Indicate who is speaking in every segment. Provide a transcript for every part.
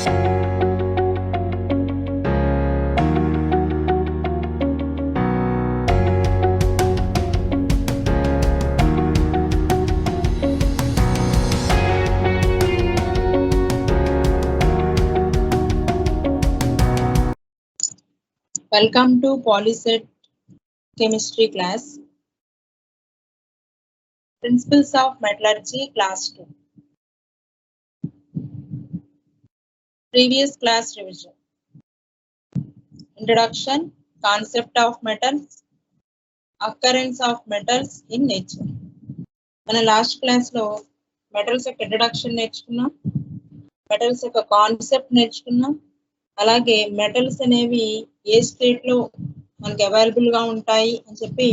Speaker 1: Welcome to Polyset Chemistry class. Principles of Metallurgy class 2. Previous class revision. Introduction, concept of metals, occurrence of metals in nature. మన last class లో metals యొక్క introduction నేర్చుకున్నాం, metals యొక్క concept నేర్చుకున్నాం, అలాగే metals అనేవి ఏ state లో మనకి అవైలబుల్ గా ఉంటాయి అని చెప్పి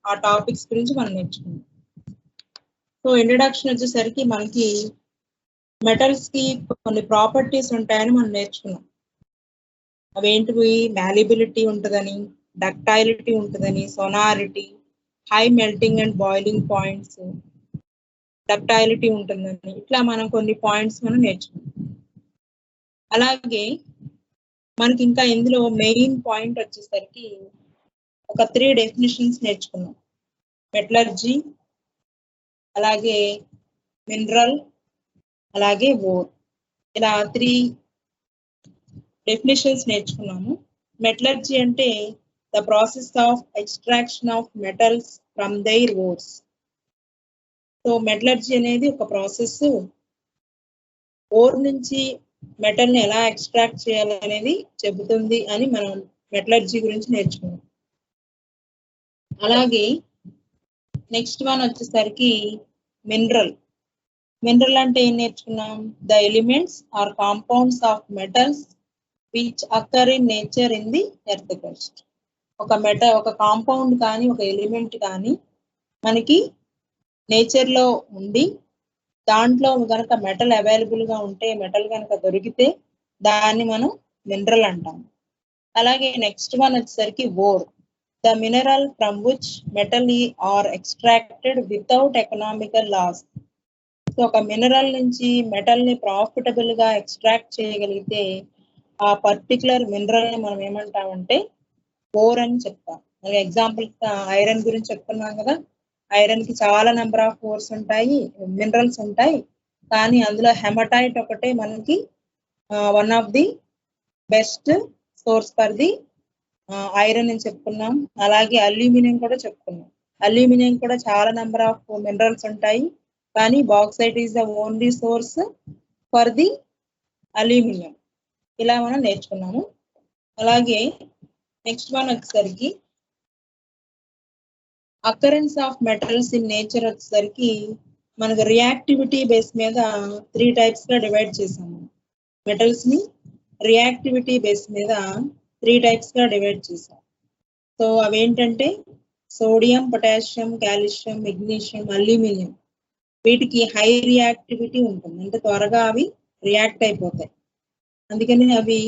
Speaker 1: ఆ టాపిక్స్ గురించి మనం నేర్చుకున్నాం. సో ఇంట్రడక్షన్ వచ్చేసరికి మనకి మెటల్స్ కి కొన్ని ప్రాపర్టీస్ ఉంటాయని మనం నేర్చుకున్నాం. అవేంటివి? మ్యాలిబిలిటీ ఉంటుందని, డక్టైలిటీ ఉంటుందని, sonority, high melting and boiling points, ductility ఉంటుందని, ఇట్లా మనం కొన్ని పాయింట్స్ మనం నేర్చుకున్నాం. అలాగే మనకి ఇంకా ఇందులో మెయిన్ పాయింట్ వచ్చేసరికి ఒక 3 డెఫినిషన్స్ నేర్చుకున్నాం. మెటలర్జీ, అలాగే మినరల్, అలాగే ఓర్, ఇలా 3 డెఫినిషన్స్ నేర్చుకున్నాము. మెటలర్జీ అంటే the process of extraction of metals from their ఓర్స్. So metallurgy అనేది ఒక ప్రాసెస్. ఓర్ నుంచి మెటల్ ని ఎలా ఎక్స్ట్రాక్ట్ చేయాలి అనేది చెబుతుంది అని మనం మెటలర్జీ గురించి నేర్చుకున్నాం. అలాగే నెక్స్ట్ వన్ వచ్చేసరికి మినరల్. మినరల్ అంటే ఏం నేర్చుకున్నాం? The elements or compounds of metals which occur in nature in the earth crust. ఒక కాంపౌండ్ కానీ ఒక ఎలిమెంట్ కానీ మనకి నేచర్ లో ఉండి దాంట్లో కనుక మెటల్ అవైలబుల్ గా ఉంటే, మెటల్ కనుక దొరికితే దాన్ని మనం మినరల్ అంటాం. అలాగే నెక్స్ట్ వన్ వచ్చేసరికి ore. The mineral from which metal are extracted without economical loss. So ఒక మినరల్ నుంచి మెటల్ ని ప్రాఫిటబుల్ గా ఎక్స్ట్రాక్ట్ చేయగలిగితే ఆ పర్టికులర్ మినరల్ ని మనం ఏమంటామంటే ఓర్ అని చెప్తాం. ఎగ్జాంపుల్ ఐరన్ గురించి చెప్తున్నాం కదా, ఐరన్ కి చాలా నెంబర్ ఆఫ్ ఓర్స్ ఉంటాయి, మినరల్స్ ఉంటాయి, కానీ అందులో హెమటైట్ ఒకటే మనకి one of the best source for the iron అని చెప్పుకున్నాం. అలాగే అల్యూమినియం కూడా చెప్పుకున్నాం. అల్యూమినియం కూడా చాలా నెంబర్ ఆఫ్ మినరల్స్ ఉంటాయి, కానీ bauxite is the only source for the aluminium. ఇలా మనం నేర్చుకున్నాము. అలాగే నెక్స్ట్ వన్ వచ్చేసరికి occurrence of metals in nature వచ్చేసరికి మనకు రియాక్టివిటీ బేస్ మీద 3 టైప్స్ గా డివైడ్ చేసాము. మెటల్స్ ని రియాక్టివిటీ బేస్ మీద 3 టైప్స్ గా డివైడ్ చేసాం. సో అవేంటంటే sodium, potassium, calcium, magnesium, aluminium. వీటికి హై రియాక్టివిటీ ఉంటుంది, అంటే త్వరగా అవి రియాక్ట్ అయిపోతాయి, అందుకని అవి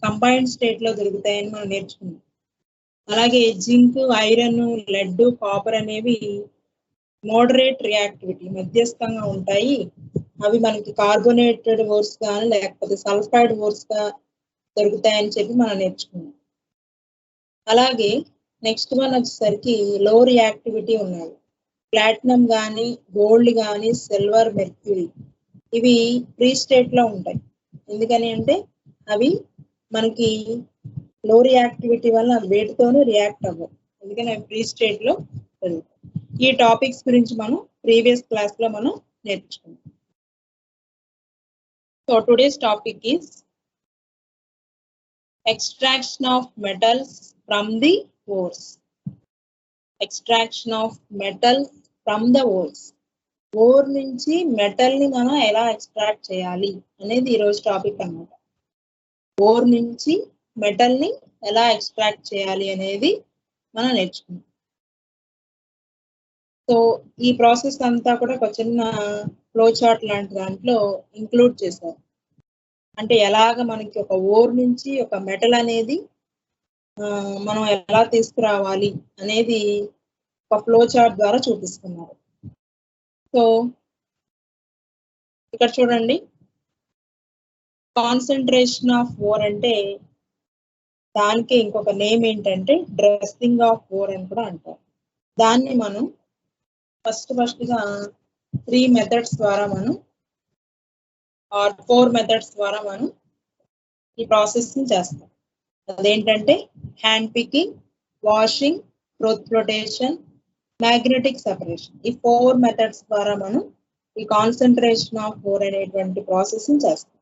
Speaker 1: కంబైన్డ్ స్టేట్ లో దొరుకుతాయని మనం నేర్చుకున్నాం. అలాగే జింక్, ఐరన్, లెడ్, కాపర్ అనేవి మోడరేట్ రియాక్టివిటీ, మధ్యస్థంగా ఉంటాయి. అవి మనకి కార్బోనేటెడ్ ఓర్స్ కానీ లేకపోతే సల్ఫైడ్ ఓర్స్ గా దొరుకుతాయని చెప్పి మనం నేర్చుకున్నాం. అలాగే నెక్స్ట్ వన్ వచ్చేసరికి లో రియాక్టివిటీ ఉన్నాయి. ప్లాటినం కానీ, గోల్డ్ కానీ, సిల్వర్, మెర్క్యూరీ ఇవి ఫ్రీ స్టేట్ లో ఉంటాయి. ఎందుకని అంటే అవి మనకి లో రియాక్టివిటీ వల్ల వేటితోనూ రియాక్ట్ అవ్వవు, అందుకని అవి ఫ్రీ స్టేట్ లో జరుగుతాయి. ఈ టాపిక్స్ గురించి మనం ప్రీవియస్ క్లాస్ లో మనం నేర్చుకున్నాం. So today's topic is extraction of metals from the ores. Extraction of metals from the ores. Ore నుంచి మెటల్ ని మనం ఎలా ఎక్స్ట్రాక్ట్ చేయాలి అనేది ఈరోజు టాపిక్ అన్నమాట. ఓర్ నుంచి మెటల్ ని ఎలా ఎక్స్ట్రాక్ట్ చేయాలి అనేది మనం నేర్చుకున్నాం. సో ఈ ప్రాసెస్ అంతా కూడా ఒక చిన్న ఫ్లో చార్ట్ లాంటి దాంట్లో ఇంక్లూడ్ చేశారు. అంటే ఎలాగ మనకి ఒక ఓర్ నుంచి ఒక మెటల్ అనేది మనం ఎలా తీసుకురావాలి అనేది ఒక ఫ్లో చార్ట్ ద్వారా చూపిస్తున్నారు. సో ఇక్కడ చూడండి, కాన్సన్ట్రేషన్ ఆఫ్ ఓర్ అంటే దానికి ఇంకొక నేమ్ ఏంటంటే డ్రెస్సింగ్ ఆఫ్ ఓర్ అని కూడా అంటారు. దాన్ని మనం ఫస్ట్ గా 3 మెథడ్స్ ద్వారా మనం ఆర్ 4 మెథడ్స్ ద్వారా మనం ఈ ప్రాసెస్ ని చేస్తాం. అదేంటంటే hand picking, washing, growth flotation, magnetic separation. ఈ 4 మెథడ్స్ ద్వారా మనం ఈ కాన్సన్ట్రేషన్ ఆఫ్ ఓర్ అనేటువంటి ప్రాసెస్ ని చేస్తాం.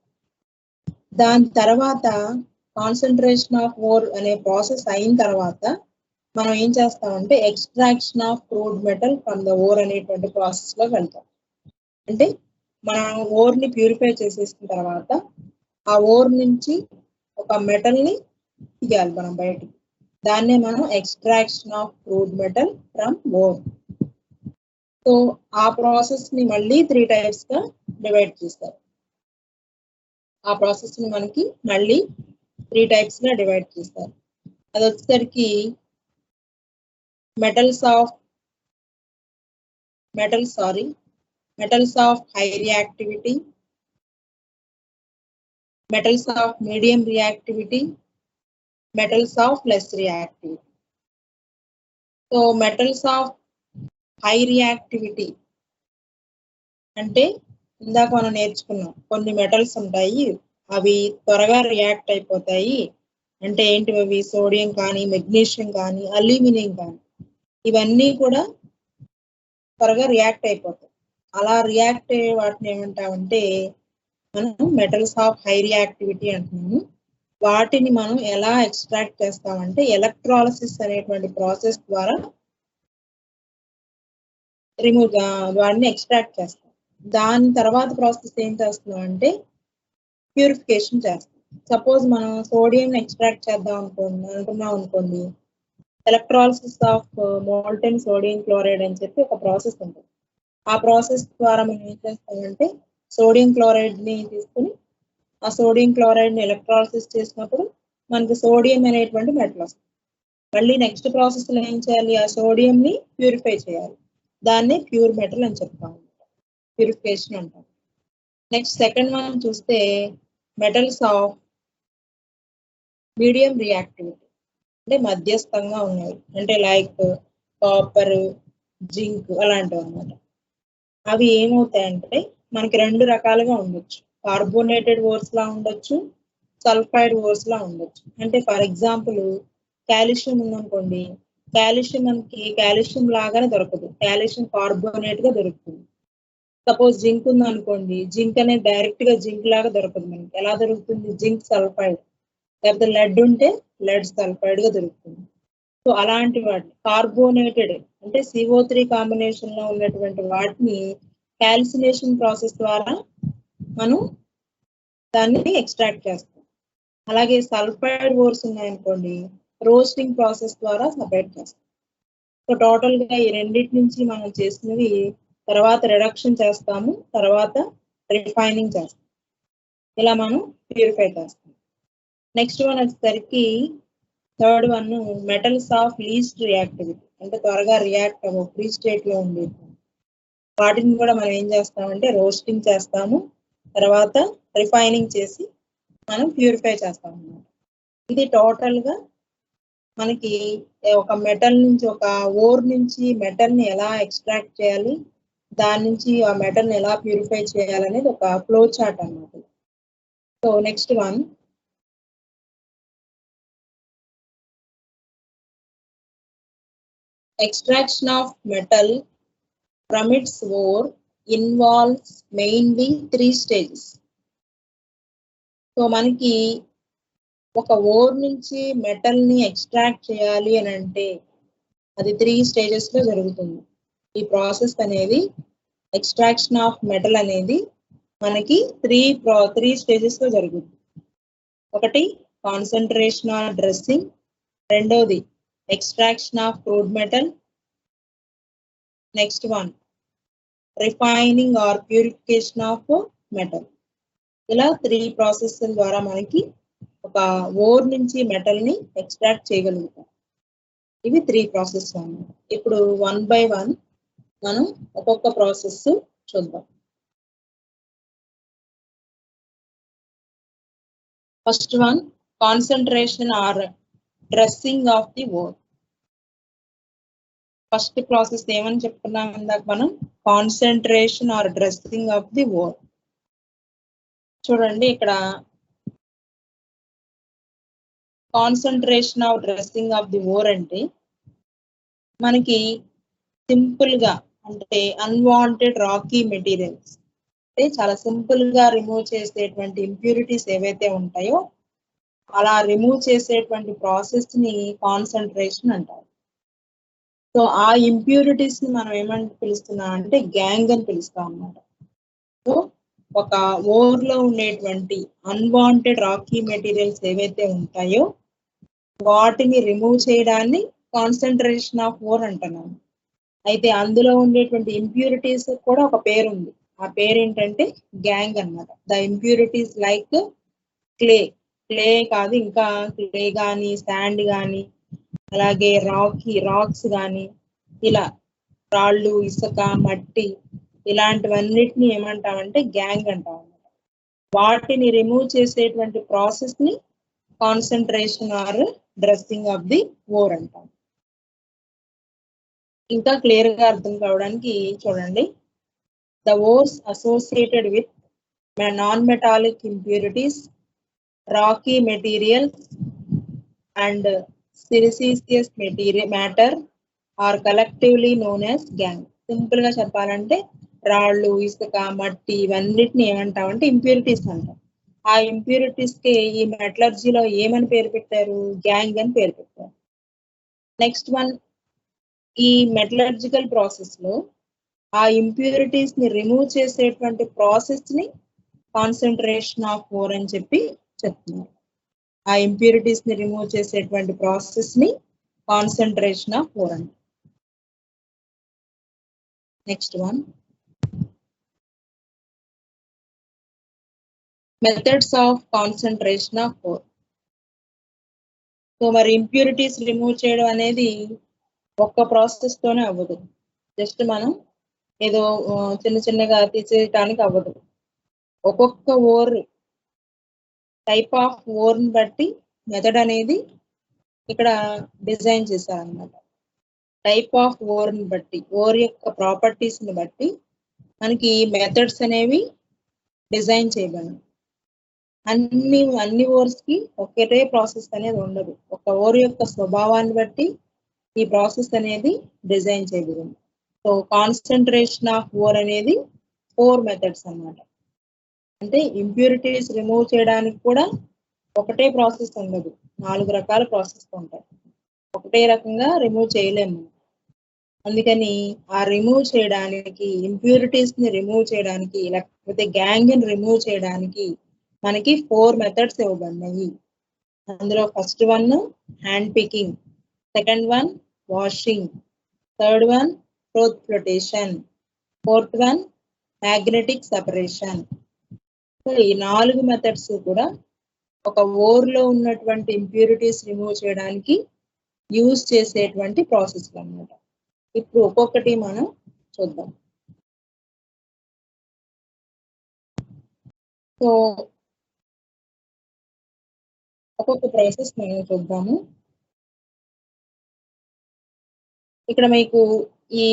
Speaker 1: దాని తర్వాత కాన్సన్ట్రేషన్ ఆఫ్ ఓర్ అనే ప్రాసెస్ అయిన తర్వాత మనం ఏం చేస్తామంటే extraction of crude metal from the ore అనేటువంటి ప్రాసెస్ లో వెళ్తాం. అంటే మనం ఓర్ ని ప్యూరిఫై చేసేసిన తర్వాత ఆ ఓర్ నుంచి ఒక మెటల్ ని తీయాలి మనం బయటికి. దాన్నే మనం extraction of crude metal from ore. So ఆ ప్రాసెస్ ని మళ్ళీ 3 టైప్స్ గా డివైడ్ చేస్తారు. ఆ ప్రాసెస్ ని మనకి మళ్ళీ 3 టైప్స్ గా డివైడ్ చేస్తారు. అది వచ్చేసరికి metals of high reactivity, metals of medium reactivity, metals of less reactivity. So metals of high reactivity అంటే ఇందాక మనం నేర్చుకున్నాం కొన్ని మెటల్స్ ఉంటాయి, అవి త్వరగా రియాక్ట్ అయిపోతాయి. అంటే ఏంటి అవి? సోడియం కానీ, మెగ్నీషియం కానీ, అల్యూమినియం కానీ, ఇవన్నీ కూడా త్వరగా రియాక్ట్ అయిపోతాయి. అలా రియాక్ట్ అయ్యే వాటిని ఏమంటామంటే మనం మెటల్స్ ఆఫ్ హై రియాక్టివిటీ అంటున్నాము. వాటిని మనం ఎలా ఎక్స్ట్రాక్ట్ చేస్తామంటే ఎలక్ట్రాలసిస్ అనేటువంటి ప్రాసెస్ ద్వారా వాటిని ఎక్స్ట్రాక్ట్ చేస్తాం. దాని తర్వాత ప్రాసెస్ ఏం చేస్తున్నాం అంటే ప్యూరిఫికేషన్ చేస్తాం. సపోజ్ మనం సోడియం ఎక్స్ట్రాక్ట్ చేద్దాం అనుకున్నాం అనుకోండి, electrolysis of molten sodium chloride అని చెప్పి ఒక ప్రాసెస్ ఉంటుంది. ఆ ప్రాసెస్ ద్వారా మనం ఏం చేస్తామంటే సోడియం క్లోరైడ్ ని తీసుకుని ఆ సోడియం క్లోరైడ్ ని ఎలక్ట్రాలసిస్ చేసినప్పుడు మనకి సోడియం అనేటువంటి మెటల్ వస్తుంది. మళ్ళీ నెక్స్ట్ ప్రాసెస్ లో ఏం చేయాలి? ఆ సోడియం ని ప్యూరిఫై చేయాలి. దాన్ని ప్యూర్ మెటల్ అని చెప్తాం, ప్యూరిఫికేషన్ అంటాం. నెక్స్ట్ సెకండ్ వన్ చూస్తే మెటల్స్ ఆఫ్ మీడియం రియాక్టివిటీ, అంటే మధ్యస్థంగా ఉన్నాయి. అంటే లైక్ కాపర్, జింక్ అలాంటివి అన్నమాట. అవి ఏమవుతాయంటే మనకి 2 రకాలుగా ఉండొచ్చు. కార్బోనేటెడ్ ఓర్స్ లా ఉండొచ్చు, సల్ఫైడ్ ఓర్స్ లా ఉండొచ్చు. అంటే ఫర్ ఎగ్జాంపుల్ కాల్షియం ఉందనుకోండి, కాల్షియం మనకి కాల్షియం లాగానే దొరకదు, కాల్షియం కార్బోనేట్ గా దొరుకుతుంది. సపోజ్ జింక్ ఉందనుకోండి, జింక్ అనేది డైరెక్ట్ గా జింక్ లాగా దొరకదు. మనకి ఎలా దొరుకుతుంది? Zinc sulphide. లేకపోతే లెడ్ ఉంటే లెడ్ సల్ఫైడ్ గా దొరుకుతుంది. సో అలాంటి వాటిని కార్బోనేటెడ్ అంటే CO3 కాంబినేషన్ లో ఉన్నటువంటి వాటిని కాల్సినేషన్ ప్రాసెస్ ద్వారా మనం దాన్ని ఎక్స్ట్రాక్ట్ చేస్తాం. అలాగే సల్ఫైడ్ ఓర్స్ ఉన్నాయనుకోండి, రోస్టింగ్ ప్రాసెస్ ద్వారా సపరేట్ చేస్తాం. సో టోటల్ గా ఈ రెండింటి నుంచి మనం చేసినవి తర్వాత రిడక్షన్ చేస్తాము, తర్వాత రిఫైనింగ్ చేస్తాం. ఇలా మనం ప్యూరిఫై చేస్తాం. నెక్స్ట్ వన్ వచ్చేసరికి third one metals of least reactivity, అంటే త్వరగా రియాక్ట్ అవ్వ ఫ్రీ స్టేట్ లో ఉండేది. వాటిని కూడా మనం ఏం చేస్తామంటే రోస్టింగ్ చేస్తాము, తర్వాత రిఫైనింగ్ చేసి మనం ప్యూరిఫై చేస్తాం అన్నమాట. ఇది టోటల్ గా మనకి ఒక మెటల్ నుంచి, ఒక ఓర్ నుంచి మెటల్ ని ఎలా ఎక్స్ట్రాక్ట్ చేయాలి, దాని నుంచి ఆ మెటల్ ని ఎలా ప్యూరిఫై చేయాలనేది ఒక ఫ్లో చార్ట్ అన్నమాట. So next one extraction of metal from its ore involves mainly 3 stages. So మనకి ఒక ఓర్ నుంచి మెటల్ ని ఎక్స్ట్రాక్ట్ చేయాలి అని అంటే అది 3 స్టేజెస్ లో జరుగుతుంది. ఈ ప్రాసెస్ అనేది ఎక్స్ట్రాక్షన్ ఆఫ్ మెటల్ అనేది మనకి 3 స్టేజెస్ లో జరుగుతుంది. ఒకటి కాన్సన్ట్రేషన్ ఆర్ డ్రెస్సింగ్, రెండోది extraction of crude metal, next one refining or purification of metal. ఇలా 3 ప్రాసెస్ ద్వారా మనకి ఒక ఓర్ నుంచి మెటల్ ని ఎక్స్ట్రాక్ట్ చేయగలుగుతాం. ఇవి 3 ప్రాసెస్ అన్నమాట. ఇప్పుడు 1 by 1 మనం ఒక్కొక్క ప్రాసెస్ చూద్దాం. First one concentration or dressing of the ore. First process ఏమని చెప్పుకున్నాం ఇందాక మనం, concentration or dressing of the ore. చూడండి ఇక్కడ concentration of dressing of the ore అంటే మనకి సింపుల్ గా అంటే అన్వాంటెడ్ రాకీ మెటీరియల్స్ అంటే చాలా సింపుల్ గా రిమూవ్ చేసేటువంటి ఇంప్యూరిటీస్ ఏవైతే ఉంటాయో అలా రిమూవ్ చేసేటువంటి ప్రాసెస్ ని కాన్సన్ట్రేషన్ అంటారు. సో ఆ ఇంప్యూరిటీస్ ని మనం ఏమని పిలుస్తున్నాం అంటే గ్యాంగ్ అని పిలుస్తాం అన్నమాట. సో ఒక ఓర్ లో ఉండేటువంటి అన్వాంటెడ్ రాకీ మెటీరియల్స్ ఏవైతే ఉంటాయో వాటిని రిమూవ్ చేయడాన్ని కాన్సన్ట్రేషన్ ఆఫ్ ఓర్ అంటున్నాము. అయితే అందులో ఉండేటువంటి ఇంప్యూరిటీస్ కూడా ఒక పేరు ఉంది. ఆ పేరు ఏంటంటే గ్యాంగ్ అన్నమాట. The impurities like clay, clay కాదు ఇంకా క్లే కానీ శాండ్ కానీ అలాగే రాక్స్ కానీ ఇలా రాళ్ళు ఇసుక మట్టి ఇలాంటివన్నిటిని ఏమంటామంటే గ్యాంగ్ అంటాం అన్నమాట. వాటిని రిమూవ్ చేసేటువంటి ప్రాసెస్ ని concentration or dressing of the ore అంటాం. ఇంకా క్లియర్ గా అర్థం కావడానికి చూడండి, the ores associated with non metallic impurities, rocky materials and siliceous matter are collectively known as gangue. Simple గా చెప్పాలంటే రాళ్ళు ఇసుక మట్టి ఇవన్నిటిని ఏమంటామంటే ఇంప్యూరిటీస్ అంటాం. ఆ ఇంప్యూరిటీస్ కి ఈ మెటలర్జీలో ఏమని పేరు పెట్టారు, గ్యాంగ్ అని పేరు పెట్టారు. నెక్స్ట్ వన్, ఈ మెటలర్జికల్ ప్రాసెస్ లో ఆ ఇంప్యూరిటీస్ ని రిమూవ్ చేసేటువంటి ప్రాసెస్ ని కాన్సన్ట్రేషన్ ఆఫ్ ఓర్ అని చెప్పి చెప్తున్నారు. ఆ ఇంప్యూరిటీస్ ని రిమూవ్ చేసేటువంటి ప్రాసెస్ ని కాన్సన్ట్రేషన్ ఆఫ్ ఓర్ అంటారు. Next one, methods of concentration of ore. So మరి ఇంప్యూరిటీస్ రిమూవ్ చేయడం అనేది ఒక్క ప్రాసెస్ తోనే అవ్వదు. జస్ట్ మనం ఏదో చిన్న చిన్నగా తీసేయటానికి అవ్వదు. ఒక్కొక్క ఓర్ టైప్ ఆఫ్ ఓర్ ని బట్టి మెథడ్ అనేది ఇక్కడ డిజైన్ చేశారనమాట. టైప్ ఆఫ్ ఓర్ ని బట్టి, ఓర్ యొక్క ప్రాపర్టీస్ ని బట్టి మనకి మెథడ్స్ అనేవి డిజైన్ చేయబడినాయి. అన్ని ఓర్స్ కి ఒకటే ప్రాసెస్ అనేది ఉండదు. ఒక ఓర్ యొక్క స్వభావాన్ని బట్టి ఈ ప్రాసెస్ అనేది డిజైన్ చేయబడింది. సో కాన్సన్ట్రేషన్ ఆఫ్ ఓర్ అనేది 4 మెథడ్స్ అన్నమాట. అంటే ఇంప్యూరిటీస్ రిమూవ్ చేయడానికి కూడా ఒకటే ప్రాసెస్ ఉండదు, 4 రకాల ప్రాసెస్ ఉంటాయి. ఒకటే రకంగా రిమూవ్ చేయలేము. అందుకని ఆ రిమూవ్ చేయడానికి, ఇంప్యూరిటీస్ ని రిమూవ్ చేయడానికి లేకపోతే గ్యాంగ్ ని రిమూవ్ చేయడానికి మనకి 4 మెథడ్స్ ఇవ్వబడినాయి. అందులో first one hand picking, second one washing, third one froth flotation, fourth one magnetic separation. ఈ 4 మెథడ్స్ కూడా ఒక ఓర్ లో ఉన్నటువంటి ఇంప్యూరిటీస్ రిమూవ్ చేయడానికి యూజ్ చేసేటువంటి ప్రాసెస్ అన్నమాట. ఇప్పుడు ఒక్కొక్కటి మనం చూద్దాం. సో ఒక్కొక్క ప్రాసెస్ మనం చూద్దాము. ఇక్కడ మీకు ఈ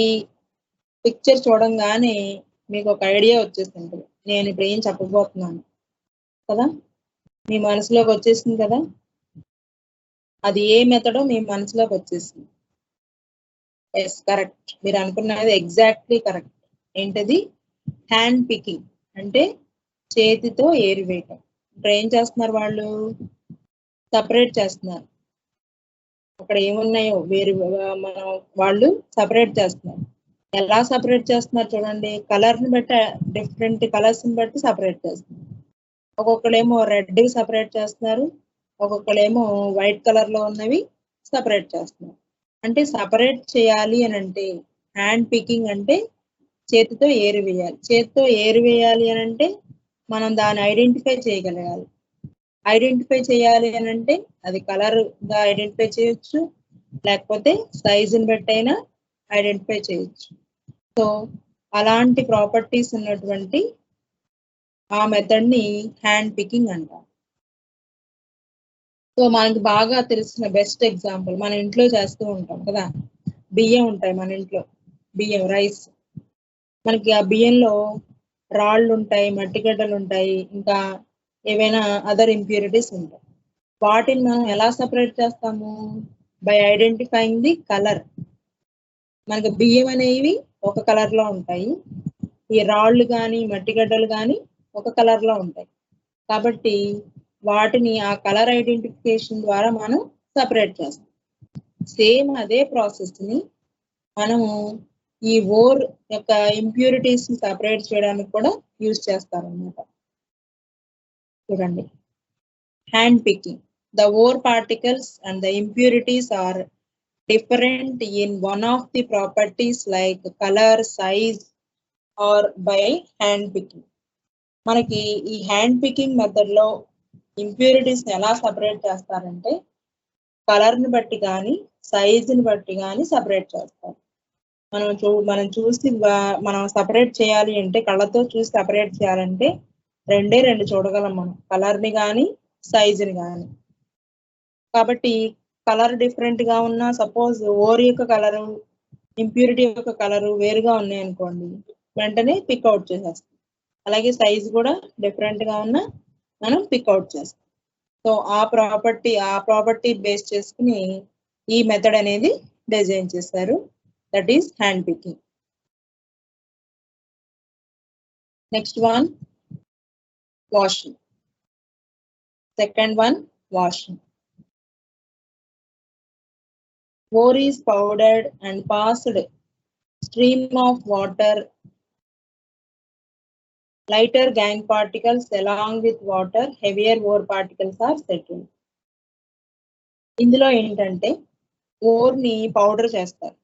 Speaker 1: పిక్చర్ చూడంగానే మీకు ఒక ఐడియా వచ్చేస్తుంది నేను ఇప్పుడు ఏం చెప్పబోతున్నాను కదా, మీ మనసులోకి వచ్చేసింది కదా, అది ఏ మెథడో మీ మనసులోకి వచ్చేసింది. ఎస్, కరెక్ట్, మీరు అనుకున్నది ఎగ్జాక్ట్లీ కరెక్ట్. ఏంటది? హ్యాండ్ పికింగ్ అంటే చేతితో ఏరివేయటం. ఇప్పుడు ఏం చేస్తున్నారు వాళ్ళు? సపరేట్ చేస్తున్నారు. అక్కడ ఏమున్నాయో వేరు మనం వాళ్ళు సపరేట్ చేస్తున్నారు. ఎలా సపరేట్ చేస్తున్నారు చూడండి, కలర్ని బట్టి డిఫరెంట్ కలర్స్ని బట్టి సపరేట్ చేస్తున్నారు. ఒక్కొక్కడేమో రెడ్ సపరేట్ చేస్తున్నారు, ఒక్కొక్కడేమో వైట్ కలర్ లో ఉన్నవి సపరేట్ చేస్తున్నారు. అంటే సపరేట్ చేయాలి అని అంటే హ్యాండ్ పికింగ్ అంటే చేతితో ఏరివేయాలి. చేతితో ఏరివేయాలి అని అంటే మనం దాన్ని ఐడెంటిఫై చేయగలగాలి. ఐడెంటిఫై చేయాలి అని అంటే అది కలర్ గా ఐడెంటిఫై చేయొచ్చు, లేకపోతే సైజుని బట్టి అయినా ఐడెంటిఫై చేయొచ్చు. సో అలాంటి ప్రాపర్టీస్ ఉన్నటువంటి ఆ మెథడ్ ని హ్యాండ్ పికింగ్ అంటారు. సో మనకి బాగా తెలిసిన బెస్ట్ ఎగ్జాంపుల్ మన ఇంట్లో చేస్తూ ఉంటాం కదా, బియ్యం ఉంటాయి మన ఇంట్లో, బియ్యం రైస్. మనకి ఆ బియ్యంలో రాళ్ళు ఉంటాయి, మట్టిగడ్డలు ఉంటాయి, ఇంకా ఏవైనా అదర్ ఇంప్యూరిటీస్ ఉంటాయి. వాటిని మనం ఎలా సపరేట్ చేస్తాము? By identifying the colour. మనకి బియ్యం అనేవి ఒక కలర్ లో ఉంటాయి, ఈ రాళ్ళు కానీ మట్టిగడ్డలు కానీ ఒక కలర్ లో ఉంటాయి. కాబట్టి వాటిని ఆ కలర్ ఐడెంటిఫికేషన్ ద్వారా మనం సపరేట్ చేస్తాం. సేమ్ అదే ప్రాసెస్ ని మనము ఈ ఓర్ యొక్క ఇంప్యూరిటీస్ ని సపరేట్ చేయడానికి కూడా యూజ్ చేస్తారన్నమాట. చూడండి, hand picking. The ore particles and the impurities are different in one of the properties like color, size, or by hand picking. మనకి ఈ హ్యాండ్ పికింగ్ మెథడ్ లో ఇంప్యూరిటీస్ ఎలా సపరేట్ చేస్తారంటే కలర్ ని బట్టి కానీ సైజుని బట్టి కానీ సపరేట్ చేస్తారు. మనం చూసి మనం సపరేట్ చేయాలి అంటే, కళ్ళతో చూసి సపరేట్ చేయాలంటే రెండు చూడగలం మనం, కలర్ ని కానీ సైజుని కానీ. కాబట్టి కలర్ డిఫరెంట్ గా ఉన్నా, సపోజ్ ఓర్ యొక్క కలరు ఇంప్యూరిటీ యొక్క కలరు వేరుగా ఉన్నాయి అనుకోండి, వెంటనే పిక్ అవుట్ చేసేస్తాం. అలాగే సైజ్ కూడా డిఫరెంట్ గా ఉన్నా మనం పిక్ అవుట్ చేస్తాం. సో ఆ ప్రాపర్టీ బేస్ చేసుకుని ఈ మెథడ్ అనేది డిజైన్ చేశారు, that is hand picking. Next one, washing. Second one, washing. Ore is powdered and passed stream of water. Lighter gangue particles along with water, heavier ore particles are settled. ఇందులో ఏంటంటే or ని powder చేస్తారు.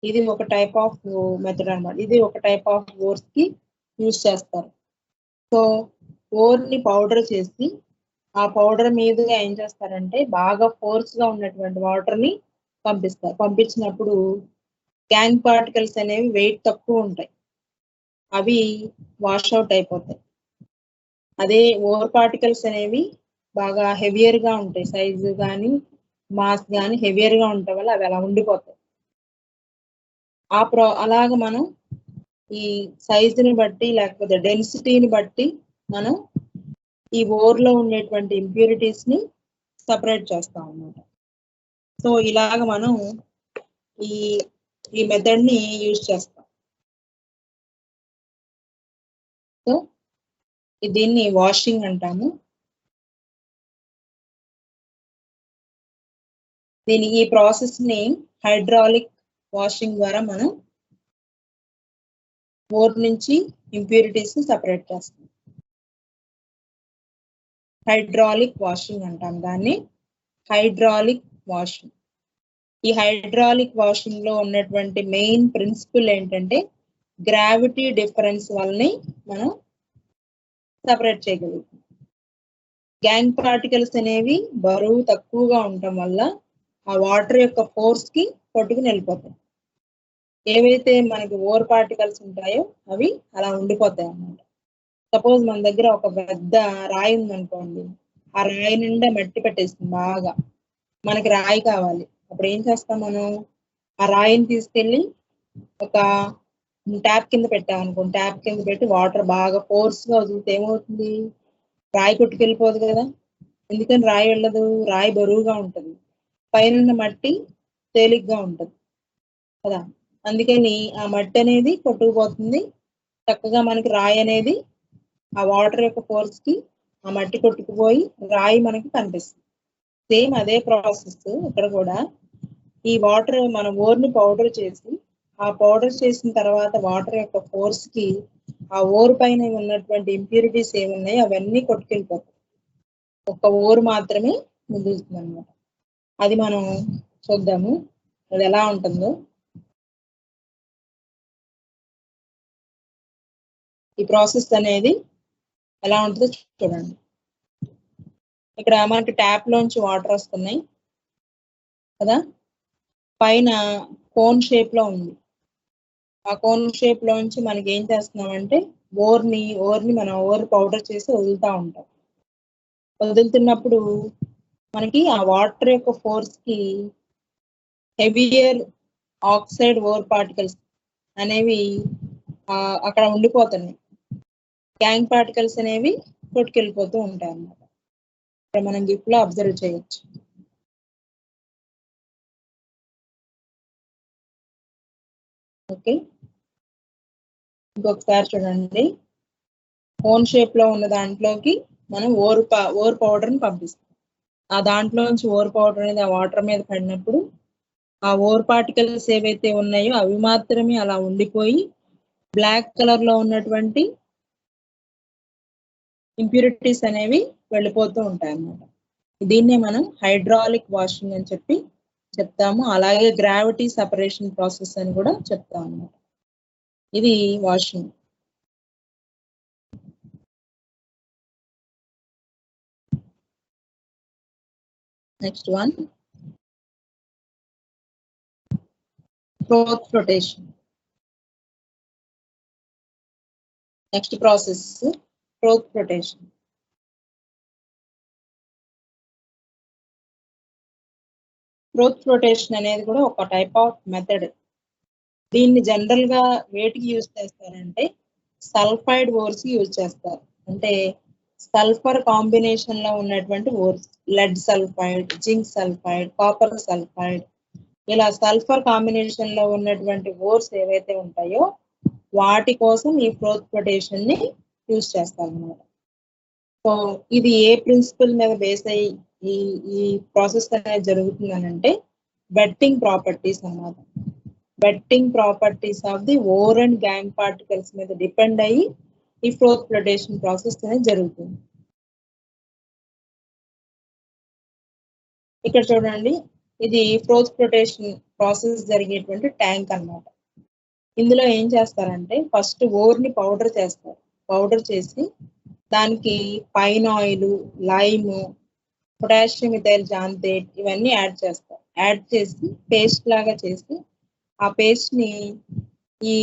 Speaker 1: ఇది ఒక type of method అన్నమాట. ఇది ఒక type of ఓర్స్ కి యూజ్ చేస్తారు. సో ఓర్ ని పౌడర్ చేసి ఆ పౌడర్ మీదుగా ఏం చేస్తారంటే బాగా ఫోర్స్ గా ఉన్నటువంటి వాటర్ ని పంపిస్తారు. పంపించినప్పుడు గ్యాంగ్ పార్టికల్స్ అనేవి వెయిట్ తక్కువ ఉంటాయి, అవి వాష్ అవుట్ అయిపోతాయి. అదే ఓవర్ పార్టికల్స్ అనేవి బాగా హెవియర్ గా ఉంటాయి, సైజు కానీ మాస్ కానీ హెవియర్ గా ఉండటం వల్ల అవి అలా ఉండిపోతాయి. అలాగ మనం ఈ సైజుని బట్టి లేకపోతే డెన్సిటీని బట్టి మనం ఈ ఓర్ లో ఉండేటువంటి ఇంప్యూరిటీస్ ని సపరేట్ చేస్తాం అన్నమాట. సో ఇలాగ మనం ఈ మెథడ్ ని యూజ్ చేస్తాం. సో దీన్ని వాషింగ్ అంటాము. ఈ ప్రాసెస్ ని హైడ్రాలిక్ వాషింగ్ ద్వారా మనం ఓర్ నుంచి ఇంప్యూరిటీస్ ని సపరేట్ చేస్తాం. హైడ్రాలిక్ వాషింగ్ అంటాం దాన్ని, హైడ్రాలిక్ వాషింగ్. ఈ హైడ్రాలిక్ వాషింగ్ లో ఉన్నటువంటి మెయిన్ ప్రిన్సిపల్ ఏంటంటే గ్రావిటీ డిఫరెన్స్ వల్లనే మనం సపరేట్ చేయగలుగుతాం. గ్యాంగ్ పార్టికల్స్ అనేవి బరువు తక్కువగా ఉండటం వల్ల ఆ వాటర్ యొక్క ఫోర్స్ కి కొట్టుకుని వెళ్ళిపోతాయి. ఏవైతే మనకి ఓర్ పార్టికల్స్ ఉంటాయో అవి అలా ఉండిపోతాయి అన్నమాట. సపోజ్ మన దగ్గర ఒక పెద్ద రాయి ఉందనుకోండి, ఆ రాయి నిండా మట్టి పెట్టేస్తుంది బాగా, మనకి రాయి కావాలి. అప్పుడు ఏం చేస్తాం మనం, ఆ రాయిని తీసుకెళ్ళి ఒక ట్యాప్ కింద పెట్టామనుకోండి, ట్యాప్ కింద పెట్టి వాటర్ బాగా ఫోర్స్ గా వదిలితే ఏమవుతుంది, రాయి కొట్టుకెళ్ళిపోదు కదా. ఎందుకని రాయి వెళ్ళదు, రాయి బరువుగా ఉంటుంది, పైన మట్టి తేలిగ్గా ఉంటుంది కదా. అందుకని ఆ మట్టి అనేది కొట్టుకుపోతుంది, చక్కగా మనకి రాయి అనేది ఆ వాటర్ యొక్క ఫోర్స్ కి ఆ మట్టి కొట్టుకుపోయి రాయి మనకి కనిపిస్తుంది. సేమ్ అదే ప్రాసెస్ ఇక్కడ కూడా. ఈ వాటర్ మన ఓర్ని పౌడర్ చేసి, ఆ పౌడర్ చేసిన తర్వాత వాటర్ యొక్క ఫోర్స్ కి ఆ ఓర్ పైన ఉన్నటువంటి ఇంప్యూరిటీస్ ఏమున్నాయి అవన్నీ కొట్టుకెళ్ళిపోతాయి, ఒక ఓర్ మాత్రమే మిగులుతుంది అన్నమాట. అది మనం చూద్దాము అది ఎలా ఉంటుందో. ఈ ప్రాసెస్ అనేది ఎలా ఉంటుందో చూడండి. ఇక్కడ మనకి ట్యాప్ లోంచి వాటర్ వస్తున్నాయి కదా, పైన కోన్ షేప్ లో ఉంది. ఆ కోన్ షేప్ లోంచి మనకి ఏం చేస్తున్నామంటే ఓర్ని మనం ఓర్ పౌడర్ చేసి వదులుతూ ఉంటాం. వదులుతున్నప్పుడు మనకి ఆ వాటర్ యొక్క ఫోర్స్ కి హెవియర్ ఆక్సైడ్ ఓర్ పార్టికల్స్ అనేవి అక్కడ ఉండిపోతున్నాయి. గ్యాంగ్ పార్టికల్స్ అనేవి కొట్టుకెళ్ళిపోతూ ఉంటాయి అన్నమాట. ఇక్కడ మనం గిఫ్ట్ లో అబ్జర్వ్ చేయొచ్చు. ఓకే, ఇంకొకసారి చూడండి. కోన్ షేప్ లో ఉన్న దాంట్లోకి మనం ఓర్ పౌడర్ ని పంపిస్తాం. ఆ దాంట్లో నుంచి ఓర్ పౌడర్ అనేది ఆ వాటర్ మీద పడినప్పుడు ఆ ఓర్ పార్టికల్స్ ఏవైతే ఉన్నాయో అవి మాత్రమే అలా ఉండిపోయి బ్లాక్ కలర్ లో ఉన్నటువంటి ఇంప్యూరిటీస్ అనేవి వెళ్ళిపోతూ ఉంటాయి అన్నమాట. దీన్నే మనం హైడ్రాలిక్ వాషింగ్ అని చెప్పి చెప్తాము. అలాగే గ్రావిటీ సెపరేషన్ ప్రాసెస్ అని కూడా చెప్తాం అన్నమాట. ఇది washing. Next one, growth rotation. Next process, growth rotation. Growth rotation అనేది కూడా ఒక టైప్ ఆఫ్ మెథడ్. దీన్ని జనరల్ గా వేటికి యూజ్ చేస్తారంటే సల్ఫైడ్ ఓర్స్ కి యూజ్ చేస్తారు. అంటే సల్ఫర్ కాంబినేషన్ లో ఉన్నటువంటి ores, lead sulphide, zinc sulphide, copper sulphide, ఇలా సల్ఫర్ కాంబినేషన్ లో ఉన్నటువంటి ఓర్స్ ఏవైతే ఉంటాయో వాటి కోసం ఈ గ్రోత్ రొటేషన్ ని యూజ్ చేస్తారు అన్నమాట. సో ఇది ఏ ప్రిన్సిపల్ మీద బేస్ అయ్యి ఈ ప్రాసెస్ అనేది జరుగుతుంది అని అంటే వెట్టింగ్ ప్రాపర్టీస్ అన్నమాట. Wetting properties of the ore and gangue particles మీద డిపెండ్ అయ్యి ఈ గ్రోత్ రొటేషన్ ప్రాసెస్ అనేది జరుగుతుంది. ఇక్కడ చూడండి, ఇది గ్రోత్ రొటేషన్ ప్రాసెస్ జరిగేటువంటి ట్యాంక్ అన్నమాట. ఇందులో ఏం చేస్తారంటే ఫస్ట్ ఓర్ ని పౌడర్ చేస్తారు. పౌడర్ చేసి దానికి pine oil, lime, potassium ethyl xanthate ఇవన్నీ యాడ్ చేస్తారు. యాడ్ చేసి పేస్ట్ లాగా చేసి ఆ పేస్ట్ ని ఈ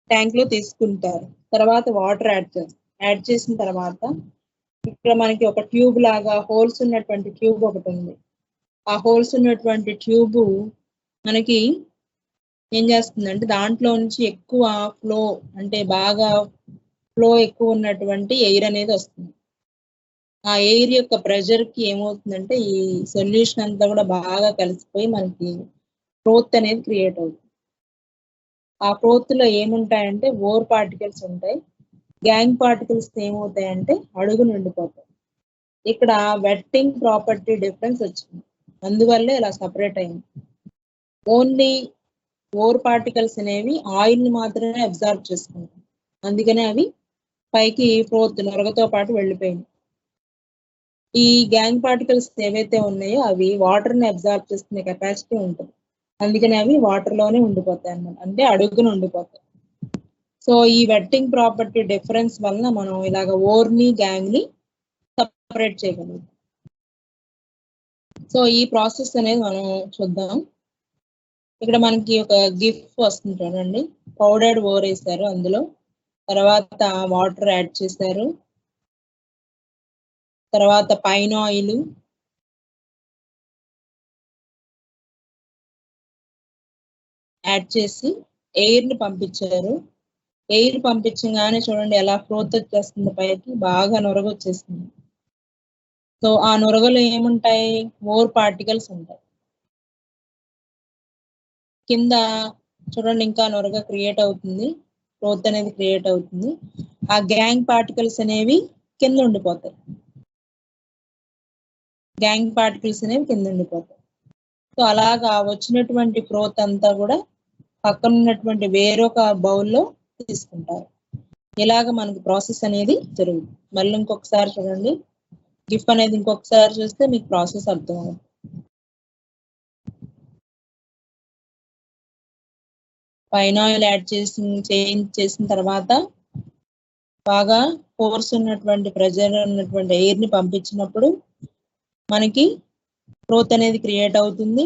Speaker 1: ట్యాంక్ లో తీసుకుంటారు. తర్వాత వాటర్ యాడ్ చేస్తారు. యాడ్ చేసిన తర్వాత ఇక్కడ మనకి ఒక ట్యూబ్ లాగా హోల్స్ ఉన్నటువంటి ట్యూబ్ ఒకటి ఉంది. ఆ హోల్స్ ఉన్నటువంటి ట్యూబ్ మనకి ఏం చేస్తుందంటే దాంట్లో నుంచి ఎక్కువ ఫ్లో, అంటే బాగా ఫ్లో ఎక్కువ ఉన్నటువంటి ఎయిర్ అనేది వస్తుంది. ఆ ఎయిర్ యొక్క ప్రెషర్ కి ఏమవుతుందంటే ఈ సొల్యూషన్ అంతా కూడా బాగా కలిసిపోయి మనకి గ్రోత్ అనేది క్రియేట్ అవుతుంది. ఆ గ్రోత్ లో ఏముంటాయంటే ఓర్ పార్టికల్స్ ఉంటాయి. గ్యాంగ్ పార్టికల్స్ ఏమవుతాయంటే అడుగు నిండిపోతాయి. ఇక్కడ వెట్టింగ్ ప్రాపర్టీ డిఫరెన్స్ వచ్చింది, అందువల్లే ఇలా సపరేట్ అయింది. ఓన్లీ ఓర్ పార్టికల్స్ అనేవి ఆయిల్ ని మాత్రమే అబ్జర్వ్ చేసుకుంటాయి, అందుకనే అవి పైకి గ్రోత్ నొరగతో పాటు వెళ్ళిపోయింది. ఈ గ్యాంగ్ పార్టికల్స్ ఏవైతే ఉన్నాయో అవి వాటర్ ని అబ్జర్వ్ చేసుకునే కెపాసిటీ ఉంటుంది, అందుకని అవి వాటర్ లోనే ఉండిపోతాయి అన్నమాట, అంటే అడుగున ఉండిపోతాయి. సో ఈ వెట్టింగ్ ప్రాపర్టీ డిఫరెన్స్ వలన మనం ఇలాగ ఓర్ ని గ్యాంగ్ ని సపరేట్ చేయగలుగుతాం. సో ఈ ప్రాసెస్ అనేది మనం చూద్దాం. ఇక్కడ మనకి ఒక గిఫ్ట్ వస్తుంది చూడండి. పౌడర్డ్ ఓర్ వేసారు, అందులో తర్వాత వాటర్ యాడ్ చేశారు, తర్వాత పైన్ ఆయిల్, యాడ్ చేసి ఎయిర్ ని పంపించారు. ఎయిర్ పంపించగానే చూడండి ఎలా గ్రోత్ వచ్చేస్తుంది, పైకి బాగా నొరగ వచ్చేస్తుంది. సో ఆ నొరగలో ఏముంటాయి, ఓర్ పార్టికల్స్ ఉంటాయి. కింద చూడండి ఇంకా నొరగ క్రియేట్ అవుతుంది, గ్రోత్ అనేది క్రియేట్ అవుతుంది. ఆ గ్యాంగ్ పార్టికల్స్ అనేవి కింద ఉండిపోతాయి. గ్యాంగ్ పార్టికల్స్ అనేవి కింద ఉండిపోతాయి. సో అలాగా వచ్చినటువంటి గ్రోత్ అంతా కూడా పక్కన ఉన్నటువంటి వేరొక బౌల్లో తీసుకుంటారు. ఇలాగ మనకి ప్రాసెస్ అనేది జరుగుతుంది. మళ్ళీ ఇంకొకసారి చూడండి, గిఫ్ అనేది ఇంకొకసారి చూస్తే మీకు ప్రాసెస్ అర్థం అవుతుంది. పైన ఆయిల్ యాడ్ చేసిన తర్వాత బాగా ఫోర్స్ ఉన్నటువంటి ప్రెజర్ ఉన్నటువంటి ఎయిర్ ని పంపించినప్పుడు మనకి గ్రోత్ అనేది క్రియేట్ అవుతుంది.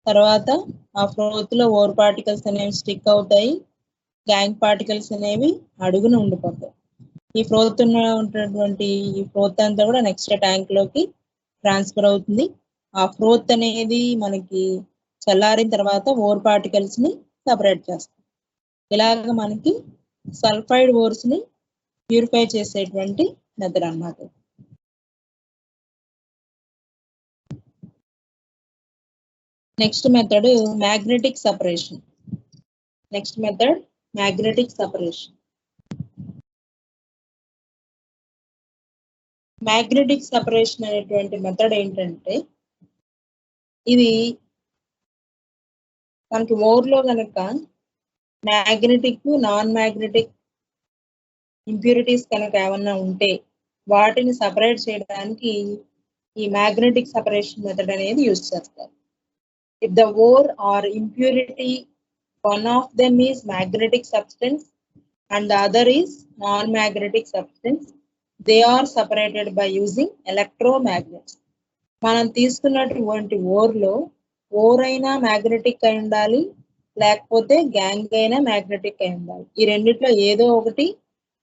Speaker 1: తర్వాత ఆ గ్రోత్ లో ఓర్ పార్టికల్స్ అనేవి స్టిక్ అవుతాయి, గ్యాంగ్ పార్టికల్స్ అనేవి అడుగున ఉండిపోతాయి. ఈ ఫ్లోత్ ఉన్నటువంటి ఈ ఫ్లోత్ అంతా కూడా నెక్స్ట్ ట్యాంక్ లోకి ట్రాన్స్ఫర్ అవుతుంది. ఆ ఫ్లోత్ అనేది మనకి చల్లారిన తర్వాత ఓర్ పార్టికల్స్ ని సపరేట్ చేస్తాం. ఇలాగ మనకి సల్ఫైడ్ ఓర్స్ ని ప్యూరిఫై చేసేటువంటి మెథడ్ అన్నమాట. Next method magnetic separation. Next method magnetic separation. Magnetic separation అనేటువంటి మెథడ్ ఏంటంటే, ఇది మనకి ఓర్లో కనుక మ్యాగ్నెటిక్ నాన్ మ్యాగ్నెటిక్ ఇంప్యూరిటీస్ కనుక ఏమన్నా ఉంటే వాటిని సపరేట్ చేయడానికి ఈ మ్యాగ్నెటిక్ సెపరేషన్ మెథడ్ అనేది యూజ్ చేస్తారు. If the ore or impurity one of them is magnetic substance and the other is non-magnetic substance, they are separated by using electromagnets. మనం తీసుకున్నటువంటి ఓర్లో ఓర్ అయినా మ్యాగ్నెటిక్ అయి ఉండాలి, లేకపోతే గ్యాంగ్ అయినా మ్యాగ్నెటిక్ అయి ఉండాలి. ఈ రెండిట్లో ఏదో ఒకటి